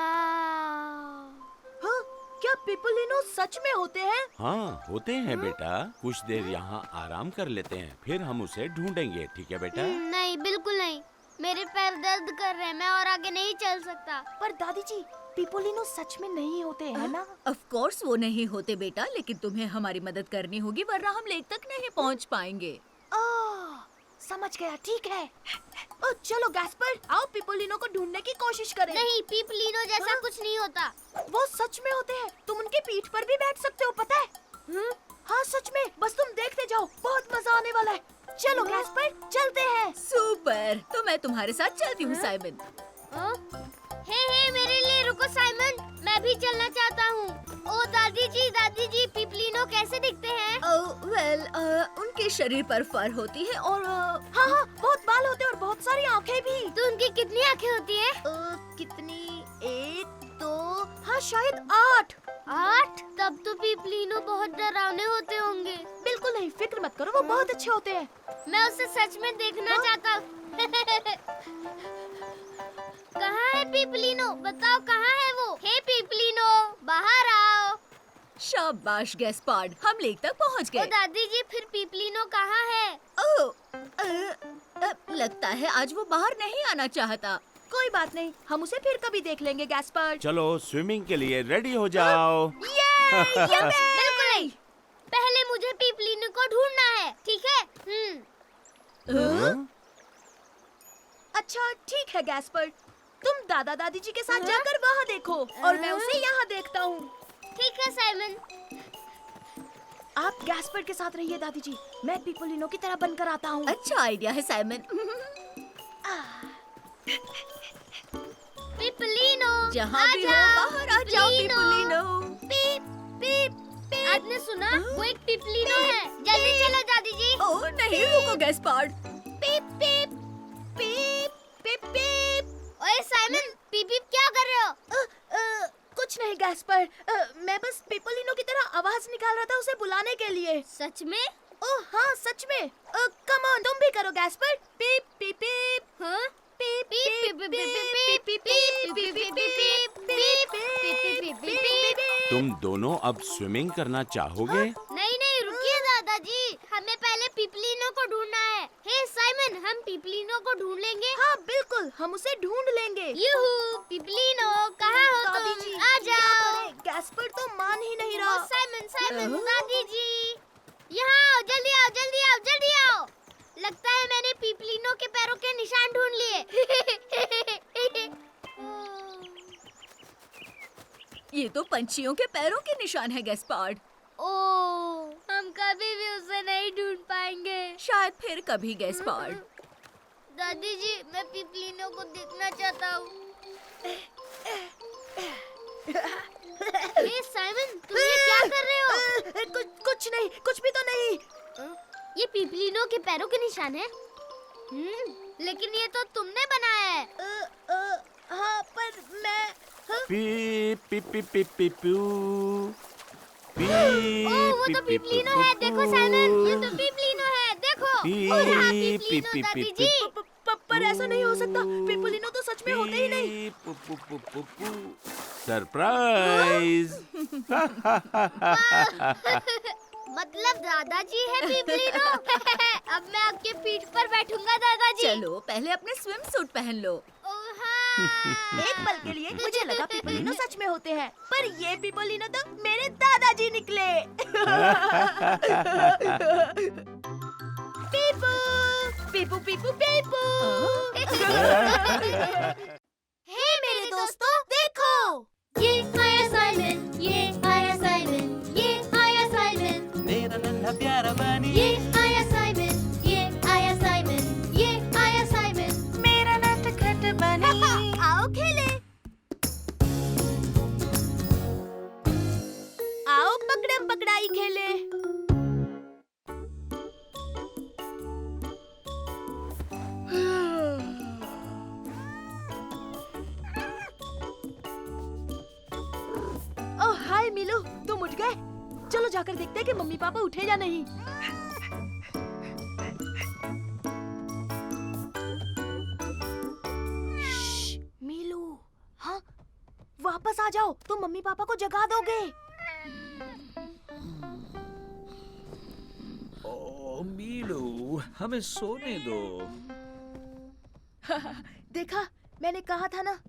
S1: हाँ, क्या पिपुलिनो सच में होते हैं?
S8: हाँ, होते हैं बेटा। कुछ देर यहाँ आराम कर लेते हैं, फिर हम उसे ढूंढेंगे, ठीक है बेटा?
S2: नहीं, बिल्कुल नहीं, मेरे पैर दर्द कर रहे हैं, मैं और आगे नहीं चल सकता।
S1: पर दादी जी, पिपुलिनो सच में नहीं होते हैं ना?
S4: ऑफ कोर्स वो नहीं होते बेटा, लेकिन तुम्हें हमारी मदद करनी होगी वरना हम लेक तक नहीं पहुँच पाएंगे।
S1: समझ गया, ठीक है। ओ चलो गैस्पर, आओ पिपुलिनो को ढूंढने की कोशिश करें।
S2: नहीं, पिपलिनो जैसा
S1: हाँ?
S2: कुछ नहीं होता।
S1: वो सच में होते हैं। तुम उनके पीठ पर भी बैठ सकते हो, पता है? हाँ सच में, बस तुम देखते जाओ, बहुत मजा आने वाला है। चलो गैस्पर, चलते हैं।
S4: सुपर, तो मैं तुम्हारे साथ चलती हूँ साइमन।
S2: हे, मेरे लिए रुको साइमन, मैं भी चलना चाहता हूँ। ओ दादी जी, पिपलिनो कैसे दिखते हैं?
S4: वेल, उनके शरीर पर फर होती है और
S1: हाँ हाँ, बहुत बाल होते हैं और बहुत सारी आंखें भी।
S2: तो उनकी कितनी आंखें होती हैं?
S1: कितनी? 1, 2, हाँ शायद 8।
S2: 8? तब तो पिपलिनो बहुत डरावने होते होंगे।
S1: बिल्कुल नहीं, फिक्र मत करो, वो बहुत अच्छे होते हैं।
S2: मैं उसे सच में देखना चाहता हूँ। कहाँ है पिपलिनो? बताओ कहाँ है वो? हे पिपलिनो, बाहर आओ।
S4: शाबाश गैस्पार्ड, हम लेक तक पहुँच
S2: ओ
S4: गए।
S2: दादी जी, फिर पिपलिनो कहाँ है?
S4: लगता है आज वो बाहर नहीं आना चाहता।
S1: कोई बात नहीं, हम उसे फिर कभी देख लेंगे गैस्पर।
S8: चलो स्विमिंग के लिए रेडी हो जाओ।
S2: बिल्कुल नहीं, पहले मुझे पिपलिनो को ढूंढना है, ठीक है?
S1: अच्छा ठीक है गैस्पर, तुम दादा दादी जी के साथ जाकर वहाँ देखो और मैं उसे यहाँ देखता हूँ।
S2: ठीक है साइमन।
S1: आप गैस्पर के साथ रहिए दादी जी, मैं पिपुलिनो की तरह बनकर आता हूँ।
S4: अच्छा आइडिया है साइमन।
S2: पिपलिनो,
S4: जहाँ भी हो
S2: आजा,
S4: बाहर आ जाओ पिपुलिनो।
S2: पीप पीप पीप। आपने सुना? वो एक पिपलिनो है। जल्दी चलो दादी जी।
S4: ओह नहीं, रुको गैस्पार्ड।
S2: पीप पीप
S1: पीप पीप पीप।
S2: ओए साइमन, पीप पीप क्या कर रहे हो?
S1: कुछ कुछ नहीं गैस्पर, मैं बस पिपोलिनो की तरह आवाज निकाल रहा था उसे बुलाने के लिए।
S2: सच में?
S1: ओह हाँ सच में। कम ऑन तुम भी करो गैस्पर। पीप पीप पीप।
S2: हाँ?
S1: पीप
S2: पीप पीप पीप पीप पीप पीप पीप पीप पीप पीप पीप पीप।
S8: तुम दोनों अब स्विमिंग करना चाहोगे?
S2: नहीं नहीं रुकिए दादाजी, हमें पहले पिपलिनो को ढूंढना है। हे साइमन, हम पिपलिनो को ढूंढ लेंगे।
S1: हाँ बिल्कुल, हम उसे ढूंढ लेंगे।
S2: यूहू, पिपलिनो कहाँ हो
S1: दादी
S2: तुम?
S1: जी,
S2: आ
S1: क्या
S2: जाओ।
S1: करें? गैस्पर तो मान ही नहीं रहा।
S2: साइमन साइमन, दादी जी यहाँ आओ, जल्दी आओ जल्दी आओ जल्दी आओ। लगता है मैंने पिपलिनो के पैरों के निशान ढूंढ लिए।
S4: ये तो पंछियों के पैरों के निशान है गैस्पार्ड।
S2: ओह, हम कभी भी उसे नहीं ढूंढ पाएंगे।
S4: शायद फिर कभी गैस्पार्ड।
S2: दादी जी, मैं पिपलिनो को देखना चाहता हूँ। हे साइमन, तुम ये क्या कर रहे हो?
S1: कुछ नहीं, कुछ भी तो नहीं।
S2: ये पिपलिनो के पैरों के निशान है। लेकिन ये तो तुमने बनाया है।
S1: हाँ पर मैं
S8: पीप पीप पीप पीप पीप पू।
S2: ओह, वो तो पिपलिनो है। देखो साइमन, ये तो पिपलिनो है। देखो। ओह, हाँ, पिपलिनो दादी जी।
S1: पर ऐसा नहीं हो सकता। पिपोलिनो तो सच में होते ही नहीं।
S8: सरप्राइज!
S2: मतलब दादाजी है पिपलिनो। अब मैं आपके पीठ पर बैठूंगा दादाजी।
S4: चलो पहले अपने स्विम सूट पहन लो।
S2: ओह, हाँ।
S1: एक पल के लिए मुझे लगा पिपोलिनो सच में होते हैं, पर ये पिपोलिनो तो मेरे दादाजी निकले। पीपू पीपू पीपू पीपू।
S2: हे मेरे दोस्तों, देखो। ये आया साइमन, ये आया साइमन, ये आया साइमन।
S3: मेरा नन्हा प्यारा बानी
S2: ये आया साइमन, ये आया साइमन, ये आया साइमन।
S1: मेरा नटखट बनी।
S2: आओ खेले।
S1: आओ पकड़म पकड़ाई खेले। ओह हाय मिलू, तुम उठ गए? चलो जाकर देखते हैं कि मम्मी पापा उठे या नहीं। श्श, मिलू, हाँ वापस आ जाओ, तुम मम्मी पापा को जगा दोगे।
S7: ओ मीलू, हमें सोने दो।
S1: देखा, मैंने कहा था ना।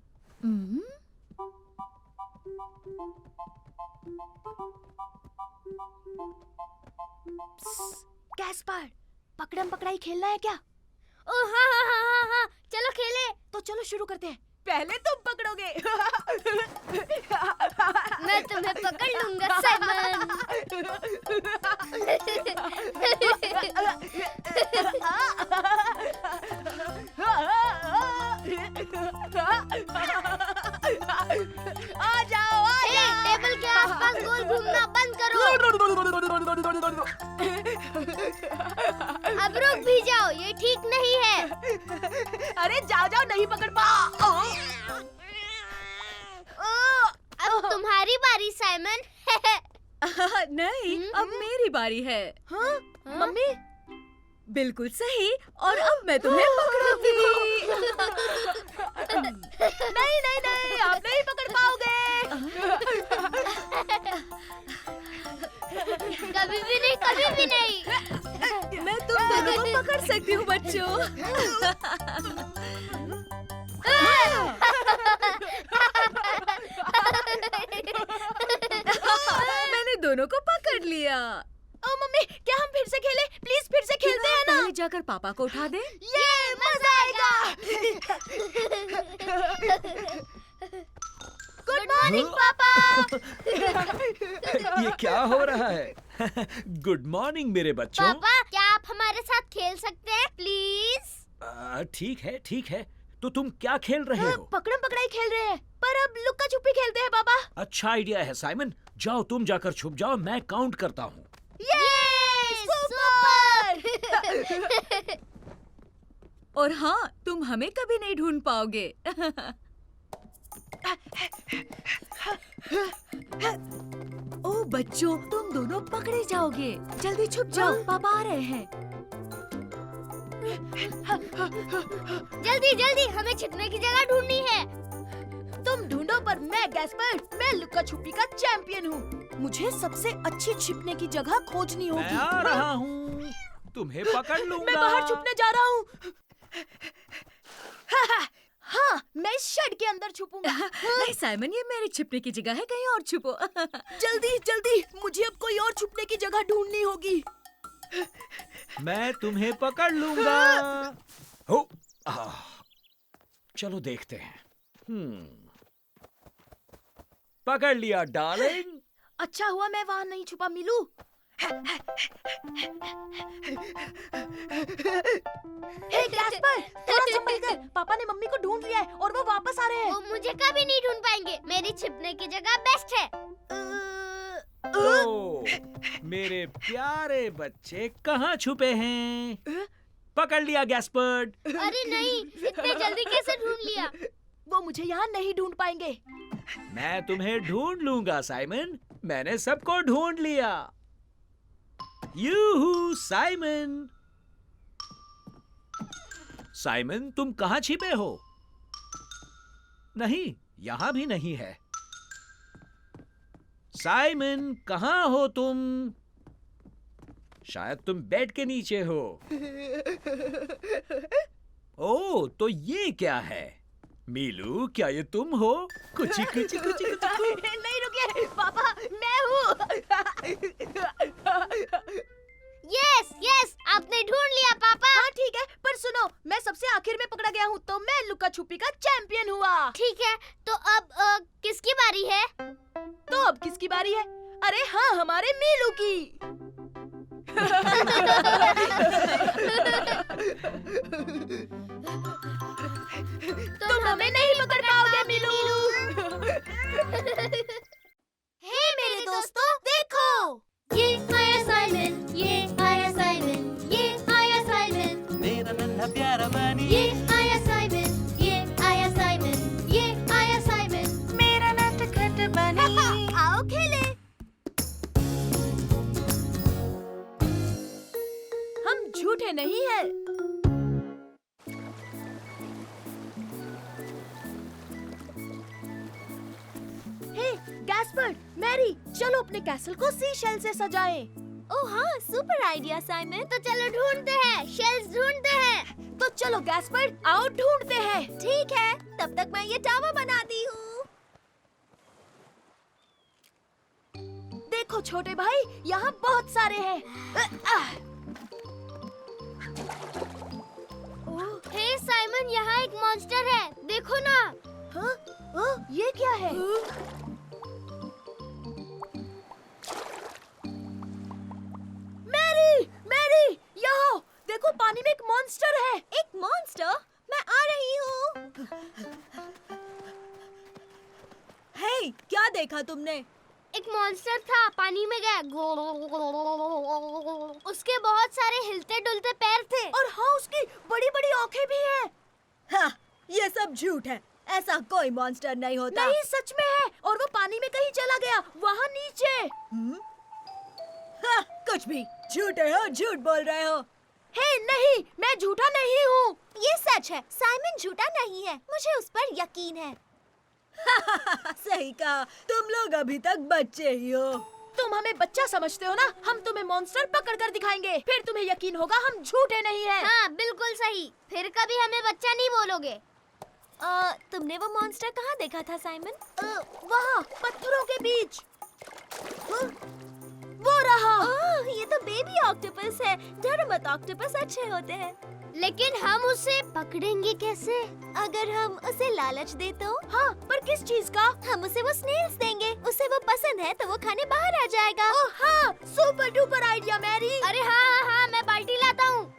S1: गैस्पार्ड, पकड़म पकड़ाई खेलना है क्या?
S2: ओह हाँ हाँ हाँ हाँ हाँ, चलो खेले।
S1: तो चलो शुरू करते हैं। पहले तुम पकड़ोगे।
S2: मैं तुम्हें पकड़ लूंगा साइमन।
S1: आ जाओ आ
S2: हे,
S1: जाओ।
S2: टेबल के आसपास गोल घूमना बंद करो। अब रुक भी जाओ, ये ठीक नहीं है।
S1: अरे जाओ जाओ, नहीं पकड़ पा।
S2: अब तुम्हारी बारी साइमन।
S4: नहीं, अब मेरी बारी है।
S1: हाँ मम्मी,
S4: बिल्कुल सही। और अब मैं तुम्हें पकड़ूंगी।
S1: नहीं नहीं नहीं, आप नहीं पकड़ पाओगे।
S2: कभी भी नहीं, कभी भी नहीं।
S4: मैं तुम दोनों को पकड़ सकती हूँ बच्चों। मैंने दोनों को पकड़ लिया।
S1: ओ मम्मी, क्या हम फिर से खेलें? प्लीज फिर से खेलते हैं ना।
S4: पहले जाकर पापा को उठा दे।
S1: ये मजा आएगा। गुड मॉर्निंग पापा।
S7: ये क्या हो रहा है? गुड मॉर्निंग मेरे बच्चों।
S2: पापा, क्या आप हमारे साथ खेल सकते हैं प्लीज?
S7: ठीक है। तो तुम क्या खेल रहे हो?
S1: पकड़म पकड़ाई खेल रहे हैं, पर अब लुक्का छुपी खेलते हैं पापा।
S7: अच्छा आइडिया है साइमन। जाओ तुम जाकर छुप जाओ, मैं काउंट करता हूँ।
S1: सुपर।
S4: और हाँ, तुम हमें कभी नहीं ढूंढ पाओगे। ओ बच्चों, तुम दोनों पकड़े जाओगे। जल्दी छुप जाओ, पापा आ रहे हैं।
S2: जल्दी जल्दी, हमें छिपने की जगह ढूंढनी है।
S1: तुम ढूंढो, पर मैं गैस्पर्ड, मैं लुका छुपी का चैंपियन हूँ। मुझे सबसे अच्छी छिपने की जगह खोजनी
S7: मैं
S1: होगी।
S7: आ रहा हूँ, तुम्हें पकड़ लूंगा।
S1: मैं बाहर छुपने जा रहा हूँ। हाँ, मैं इस शेड के अंदर छुपूंगा।
S4: नहीं साइमन, ये मेरी छिपने की जगह है, कहीं और छुपो।
S1: जल्दी जल्दी, मुझे अब कोई और छुपने की जगह ढूंढनी होगी।
S7: मैं तुम्हें पकड़ लूंगा। हो, चलो देखते हैं। पकड़ लिया डार्लिंग।
S1: अच्छा हुआ मैं वहाँ नहीं छुपा मिलू। हे गैस्पर, थोड़ा संभल कर। पापा ने मम्मी को ढूंढ लिया है और वो वापस आ रहे हैं।
S2: वो मुझे कभी नहीं ढूंढ पाएंगे। मेरी छिपने की जगह बेस्ट है।
S7: ओ, मेरे प्यारे बच्चे कहाँ छुपे हैं? पकड़ लिया गैस्पर्ड।
S2: अरे नहीं, इतने जल्दी कैसे ढूंढ लिया?
S1: वो मुझे यहाँ नहीं ढूंढ पाएंगे।
S7: मैं तुम्हें ढूंढ लूंगा साइमन। मैंने सबको ढूंढ लिया। यूहू साइमन। साइमन, तुम कहाँ छिपे हो? नहीं, यहाँ भी नहीं है। साइमन, कहाँ हो तुम? शायद तुम बेड के नीचे हो। ओह, तो ये क्या है? मीलू, क्या ये तुम हो? कुची कुची कुची कुची।
S1: नहीं रुकिए पापा, मैं हूँ।
S2: यस यस, आपने ढूंढ लिया पापा।
S1: हाँ ठीक है, पर सुनो, मैं सबसे आखिर में पकड़ा गया हूँ, तो मैं लुका छुपी का चैंपियन हुआ।
S2: ठीक है, तो अब किसकी बारी है?
S1: तो अब किसकी बारी है? अरे हाँ, हमारे मीलू की। तुम हमें नहीं पकड़ पाओगे मीलू।
S2: हे मेरे दोस्तों, देखो, ये आया साइमन, ये आया साइमन, ये आया साइमन,
S3: मेरा नन्हा प्यारा बनी
S2: ये आया साइमन, ये आया साइमन, ये आया साइमन,
S4: मेरा नटखट बनी।
S2: आओ खेले।
S1: हम झूठे नहीं हैं। हे गैस्पर्ड, मैरी, चलो अपने कैसल को सी शेल से सजाएं।
S5: ओह हाँ, सुपर आइडिया साइमन।
S2: तो चलो ढूंढते हैं, शेल्स ढूंढते हैं।
S1: तो चलो गैस्पर्ड, आओ ढूंढते हैं।
S5: ठीक है, तब तक मैं ये टावर बनाती हूँ।
S1: देखो छोटे भाई, यहाँ बहुत सारे हैं।
S2: हे साइमन, यहाँ एक मॉन्स्टर है, देखो ना।
S1: हाँ? हाँ, ये क्या है? मैरी, मैरी, यहाँ देखो, पानी में एक मॉन्स्टर है।
S5: एक मॉन्स्टर? मैं आ रही हूँ।
S4: हे, क्या देखा तुमने?
S2: एक मॉन्स्टर था, पानी में गया। उसके बहुत सारे हिलते डुलते पैर थे।
S1: और हाँ, उसकी बड़ी बड़ी आंखें भी हैं।
S4: हाँ, ये सब झूठ है। ऐसा कोई मॉन्स्टर नहीं होता।
S1: नहीं, सच में है। और वो पानी में कहीं चला गया, वहाँ नीचे।
S4: हाँ, कुछ भी। झूठे हो, झूठ बोल रहे हो।
S1: हे नहीं, मैं झूठा नहीं हूँ।
S5: ये सच है, साइमन झूठा नहीं है। मुझे उस पर यकीन है।
S4: सही कहा, तुम लोग अभी तक बच्चे ही हो।
S1: तुम हमें बच्चा समझते हो ना? हम तुम्हें मॉन्स्टर पकड़ कर दिखाएंगे, फिर तुम्हें यकीन होगा हम झूठे नहीं हैं।
S2: हाँ, बिल्कुल सही। फिर कभी हमें बच्चा नहीं बोलोगे।
S5: तुमने वो मॉन्स्टर कहाँ देखा था साइमन?
S1: वहाँ पत्थरों के बीच। वो रहा।
S5: ओह, ये तो बेबी ऑक्टोपस है। डरो मत, ऑक्टोपस अच्छे होते हैं।
S2: लेकिन हम उसे पकड़ेंगे कैसे?
S5: अगर हम उसे लालच दे तो?
S1: हाँ, पर किस चीज का?
S5: हम उसे वो स्नेल्स देंगे। उसे वो पसंद है तो वो खाने बाहर आ जाएगा।
S1: ओह हाँ, सुपर डुपर आइडिया मैरी।
S2: अरे हाँ हाँ हाँ, मैं बाल्टी लाता हूँ।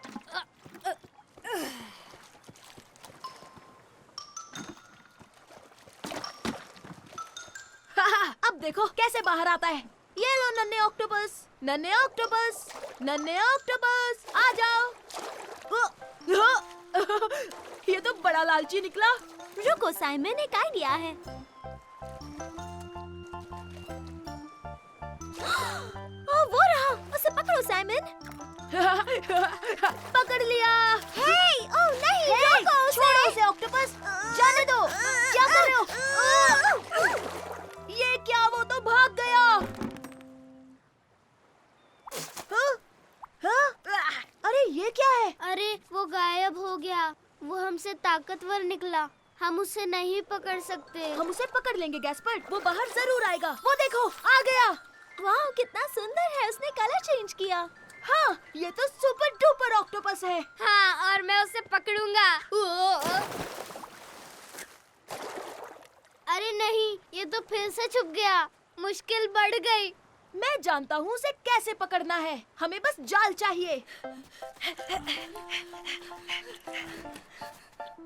S1: अब देखो कैसे बाहर आता है। ये लो नन्हे ऑक्टोपस, नन्हे ऑक्टोपस, नन्हे ऑक्टोपस, आ जाओ। ये तो बड़ा लालची निकला।
S5: रुको साइमन, एक आइडिया है। साइमन।
S1: पकड़ लिया।
S5: हे, ओह नहीं, रोको उसे।
S1: छोड़ो उसे ऑक्टोपस, जाने दो। क्या कर रहे हो? ये क्या, वो तो भाग गया। हाँ? अरे ये क्या है?
S2: अरे वो गायब हो गया। वो हमसे ताकतवर निकला। हम उसे नहीं पकड़ सकते।
S1: हम उसे पकड़ लेंगे गैस्पर्ड, वो बाहर जरूर आएगा। वो देखो, आ गया।
S5: वाह, कितना सुंदर है, उसने कलर चेंज किया।
S1: हाँ, ये तो सुपर डुपर ऑक्टोपस है।
S2: हाँ, और मैं उसे पकड़ूंगा। अरे नहीं, ये तो फिर से छुप गया। मुश्किल बढ़ गई।
S1: मैं जानता हूँ उसे कैसे पकड़ना है। हमें बस जाल चाहिए।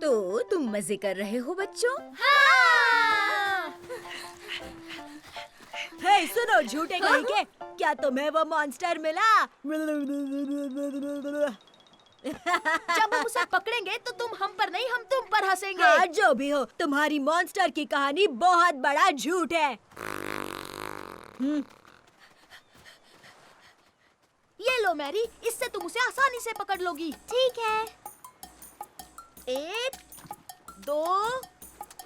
S4: तो तुम मजे कर रहे हो बच्चों?
S1: हाँ!
S4: हे सुनो झूठे कहीं के, क्या तुम्हें वो मॉन्स्टर मिला?
S1: जब हम उसे पकड़ेंगे तो तुम हम पर नहीं, हम तुम पर हंसेंगे।
S4: हाँ, जो भी हो, तुम्हारी मॉन्स्टर की कहानी बहुत बड़ा झूठ है।
S1: ये लो मैरी, इससे तुम उसे आसानी से पकड़ लोगी।
S5: ठीक है।
S1: 1, 2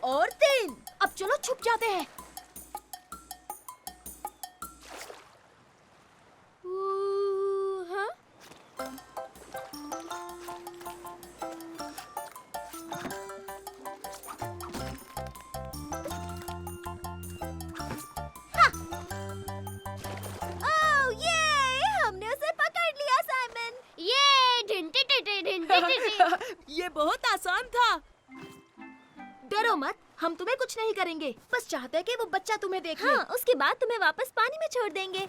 S1: और 3। अब चलो छुप जाते हैं।
S2: हाँ?
S5: ओह ये, हमने उसे पकड़ लिया साइमन।
S2: ये ढिंटी टिटी ढिंटी टिटी।
S1: ये बहुत आसान था। डरो मत, हम तुम्हें कुछ नहीं करेंगे। बस चाहते हैं कि वो बच्चा तुम्हें देख ले।
S5: हाँ, उसके बाद तुम्हें वापस पानी में छोड़ देंगे।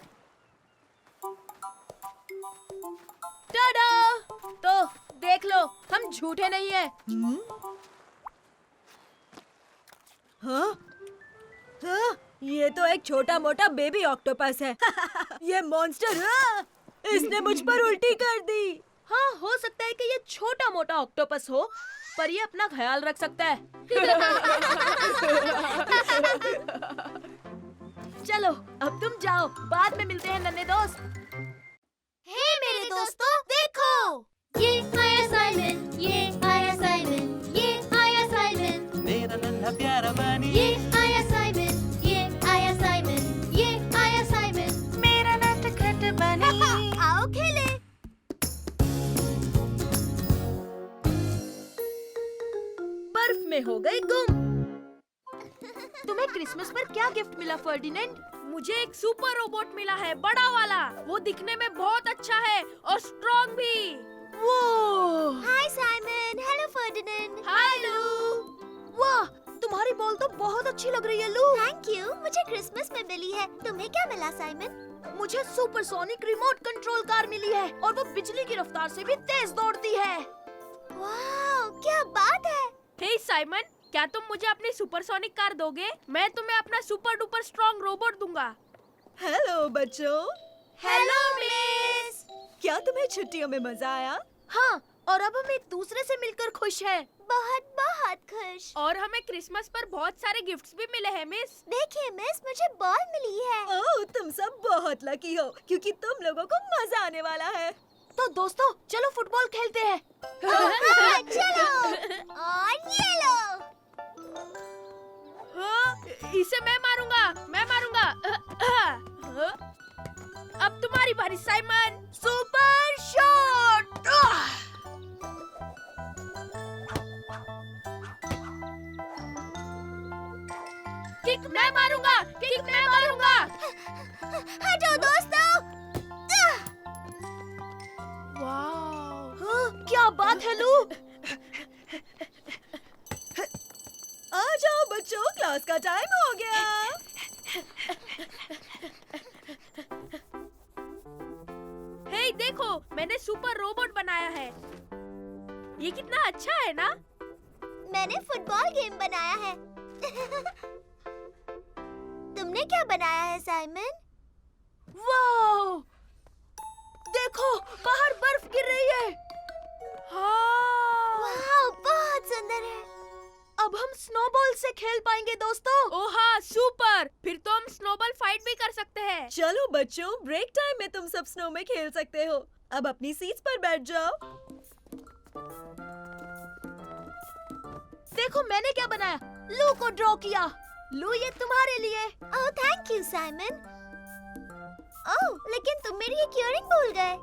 S1: टाडा! तो देख लो, हम झूठे नहीं हैं।
S4: हाँ? हाँ? ये तो एक छोटा मोटा बेबी ऑक्टोपस है। ये मॉन्स्टर, हाँ, इसने मुझ पर उल्टी कर दी।
S1: हाँ, हो सकता है कि ये छोटा मोटा ऑक्टोपस हो, पर ये अपना ख्याल रख सकता है। चलो, अब तुम जाओ, बाद में मिलते हैं नन्हे दोस्त।
S2: हे मेरे दोस्तों, देखो, ये आया साइमन, ये आया साइमन, ये आया साइमन,
S3: मेरा नन्हा प्यारा बनी
S2: ये आया साइमन, ये आया साइमन, ये आया साइमन,
S3: मेरा नटखट बनी।
S5: आओ खेले।
S1: बर्फ में हो गई गुम। तुम्हें क्रिसमस पर क्या गिफ्ट मिला फर्डिनेंड?
S6: मुझे एक सुपर रोबोट मिला है, बड़ा वाला। वो दिखने में बहुत अच्छा है और स्ट्रॉन्ग भी।
S1: वो
S5: हाय साइमन, हेलो फर्डिनेंड।
S1: हाय लू। वाह, तुम्हारी बॉल तो बहुत अच्छी लग रही है लू।
S5: थैंक यू, मुझे क्रिसमस में मिली है। तुम्हें क्या मिला साइमन?
S1: मुझे सुपरसोनिक रिमोट कंट्रोल कार मिली है और वो बिजली की रफ्तार से भी तेज दौड़ती है।
S5: वाह, क्या बात है।
S6: हे साइमन, क्या तुम मुझे अपनी सुपरसोनिक कार दोगे? मैं तुम्हें अपना सुपर डुपर स्ट्रॉन्ग रोबोट दूंगा।
S4: हेलो बच्चों,
S1: हेलो मिस।
S4: क्या तुम्हें छुट्टियों में मजा आया?
S1: हाँ, और अब हम एक दूसरे से मिलकर खुश हैं।
S5: बहुत बहुत खुश।
S6: और हमें क्रिसमस पर बहुत सारे गिफ्ट्स भी मिले हैं मिस।
S5: देखिए मिस, मुझे बॉल मिली है।
S4: ओह, तुम सब बहुत लकी हो, क्योंकि तुम लोगों को मजा आने वाला है।
S1: तो दोस्तों, चलो फुटबॉल खेलते हैं।
S5: हाँ, चलो। और ये लो।
S6: हाँ, इसे मैं मारूंगा, मैं मारूंगा। अब तुम्हारी बारी साइमन।
S1: Super shot.
S6: किक मैं मारूंगा, किक मैं मारूंगा।
S5: हटो दोस्तों।
S6: वाह,
S1: हाँ, क्या बात है लू।
S4: आ जाओ बच्चों, क्लास का टाइम हो गया।
S6: हे देखो, मैंने सुपर रोबोट बनाया है। ये कितना अच्छा है ना?
S5: मैंने फुटबॉल गेम बनाया है। तुमने क्या बनाया है साइमन?
S1: वाह, देखो, बाहर बर्फ गिर रही है।
S6: हाँ।
S5: वाह, बहुत सुंदर है।
S1: अब हम स्नोबॉल से खेल पाएंगे दोस्तों।
S6: ओह हाँ, सुपर। फिर तो हम स्नोबॉल फाइट भी कर सकते हैं।
S4: चलो बच्चों, ब्रेक टाइम में तुम सब स्नो में खेल सकते हो। अब अपनी सीट्स पर बैठ जाओ।
S1: देखो मैंने क्या बनाया, लू को ड्रॉ किया। लू ये तुम्हारे लिए।
S5: Oh thank you Simon. ओह लेकिन तुम मेरी एक इयररिंग भूल गए।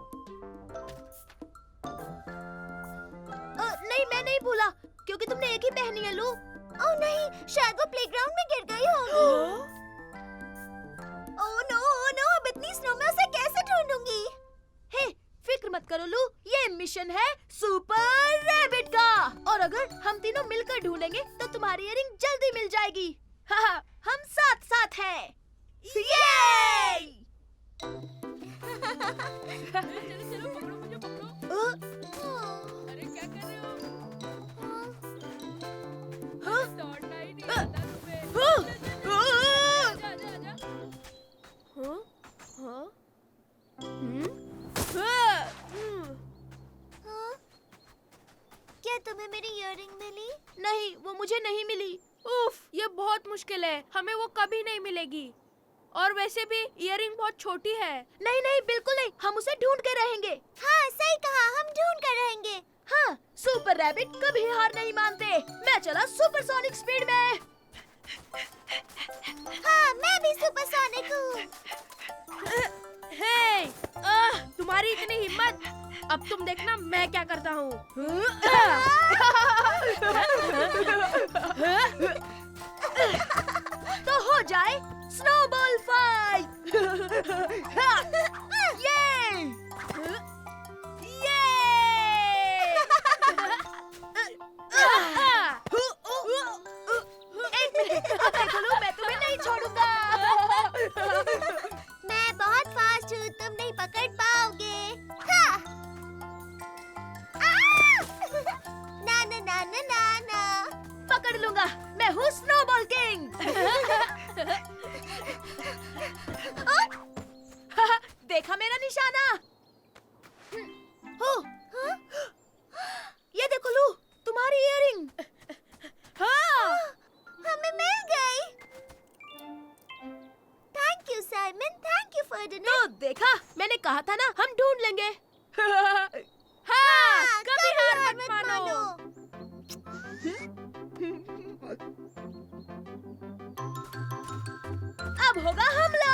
S1: नहीं मैं नहीं भूला, क्योंकि तुमने एक ही पहनी है लू।
S5: ओह नहीं, शायद वो प्लेग्राउंड में गिर गई होगी। ओह नो अब इतनी स्नो में उसे कैसे ढूंढूंगी?
S1: हे फिक्र मत करो लू, ये मिशन है सुपर रैबिट का। और अगर हम तीनों मिलकर ढूंढेंगे तो तुम्हारी इयररिंग जल्दी मिल जाएगी। हाँ, हम साथ साथ हैं। ये!
S6: चलो पकड़ो, मुझे पकड़ो। अरे क्या कर रहे हो? दौड़ना ही नहीं आता तुम्हें। आजा, आजा, आजा।
S5: हाँ? क्या तुम्हें मेरी इयररिंग मिली?
S1: नहीं, वो मुझे नहीं मिली।
S6: उफ, ये बहुत मुश्किल है, हमें वो कभी नहीं मिलेगी। और वैसे भी इयररिंग बहुत छोटी है।
S1: नहीं नहीं बिल्कुल नहीं, हम उसे ढूंढ के रहेंगे।
S5: हाँ सही कहा, हम ढूंढ कर रहेंगे।
S1: हाँ, सुपर रैबिट कभी हार नहीं मानते। मैं चला सुपरसोनिक स्पीड में।
S5: हाँ मैं भी सुपरसोनिक हूँ।
S6: हे, तुम्हारी इतनी हिम्मत, अब तुम देखना मैं क्या करता हूँ।
S1: तो हो जाए स्नोबॉल फाइट। ये! ये! एक मिनट, अब देखो लू, मैं तुम्हें नहीं छोड़ूंगा।
S5: मैं बहुत फास्ट हूँ, तुम नहीं पकड़ पाओगे। हाँ! ना ना ना ना ना ना।
S1: पकड़ लूंगा, मैं हूँ स्नोबॉल किंग। देखा मेरा निशाना? हो, ये देखो लू, तुम्हारी इयररिंग। हाँ,
S5: हमें मिल गई। Thank you Simon, thank you Ferdinand.
S1: तो देखा, मैंने कहा था ना, हम ढूंढ लेंगे।
S6: हाँ, कभी हार मत मानो।
S1: अब होगा हमला।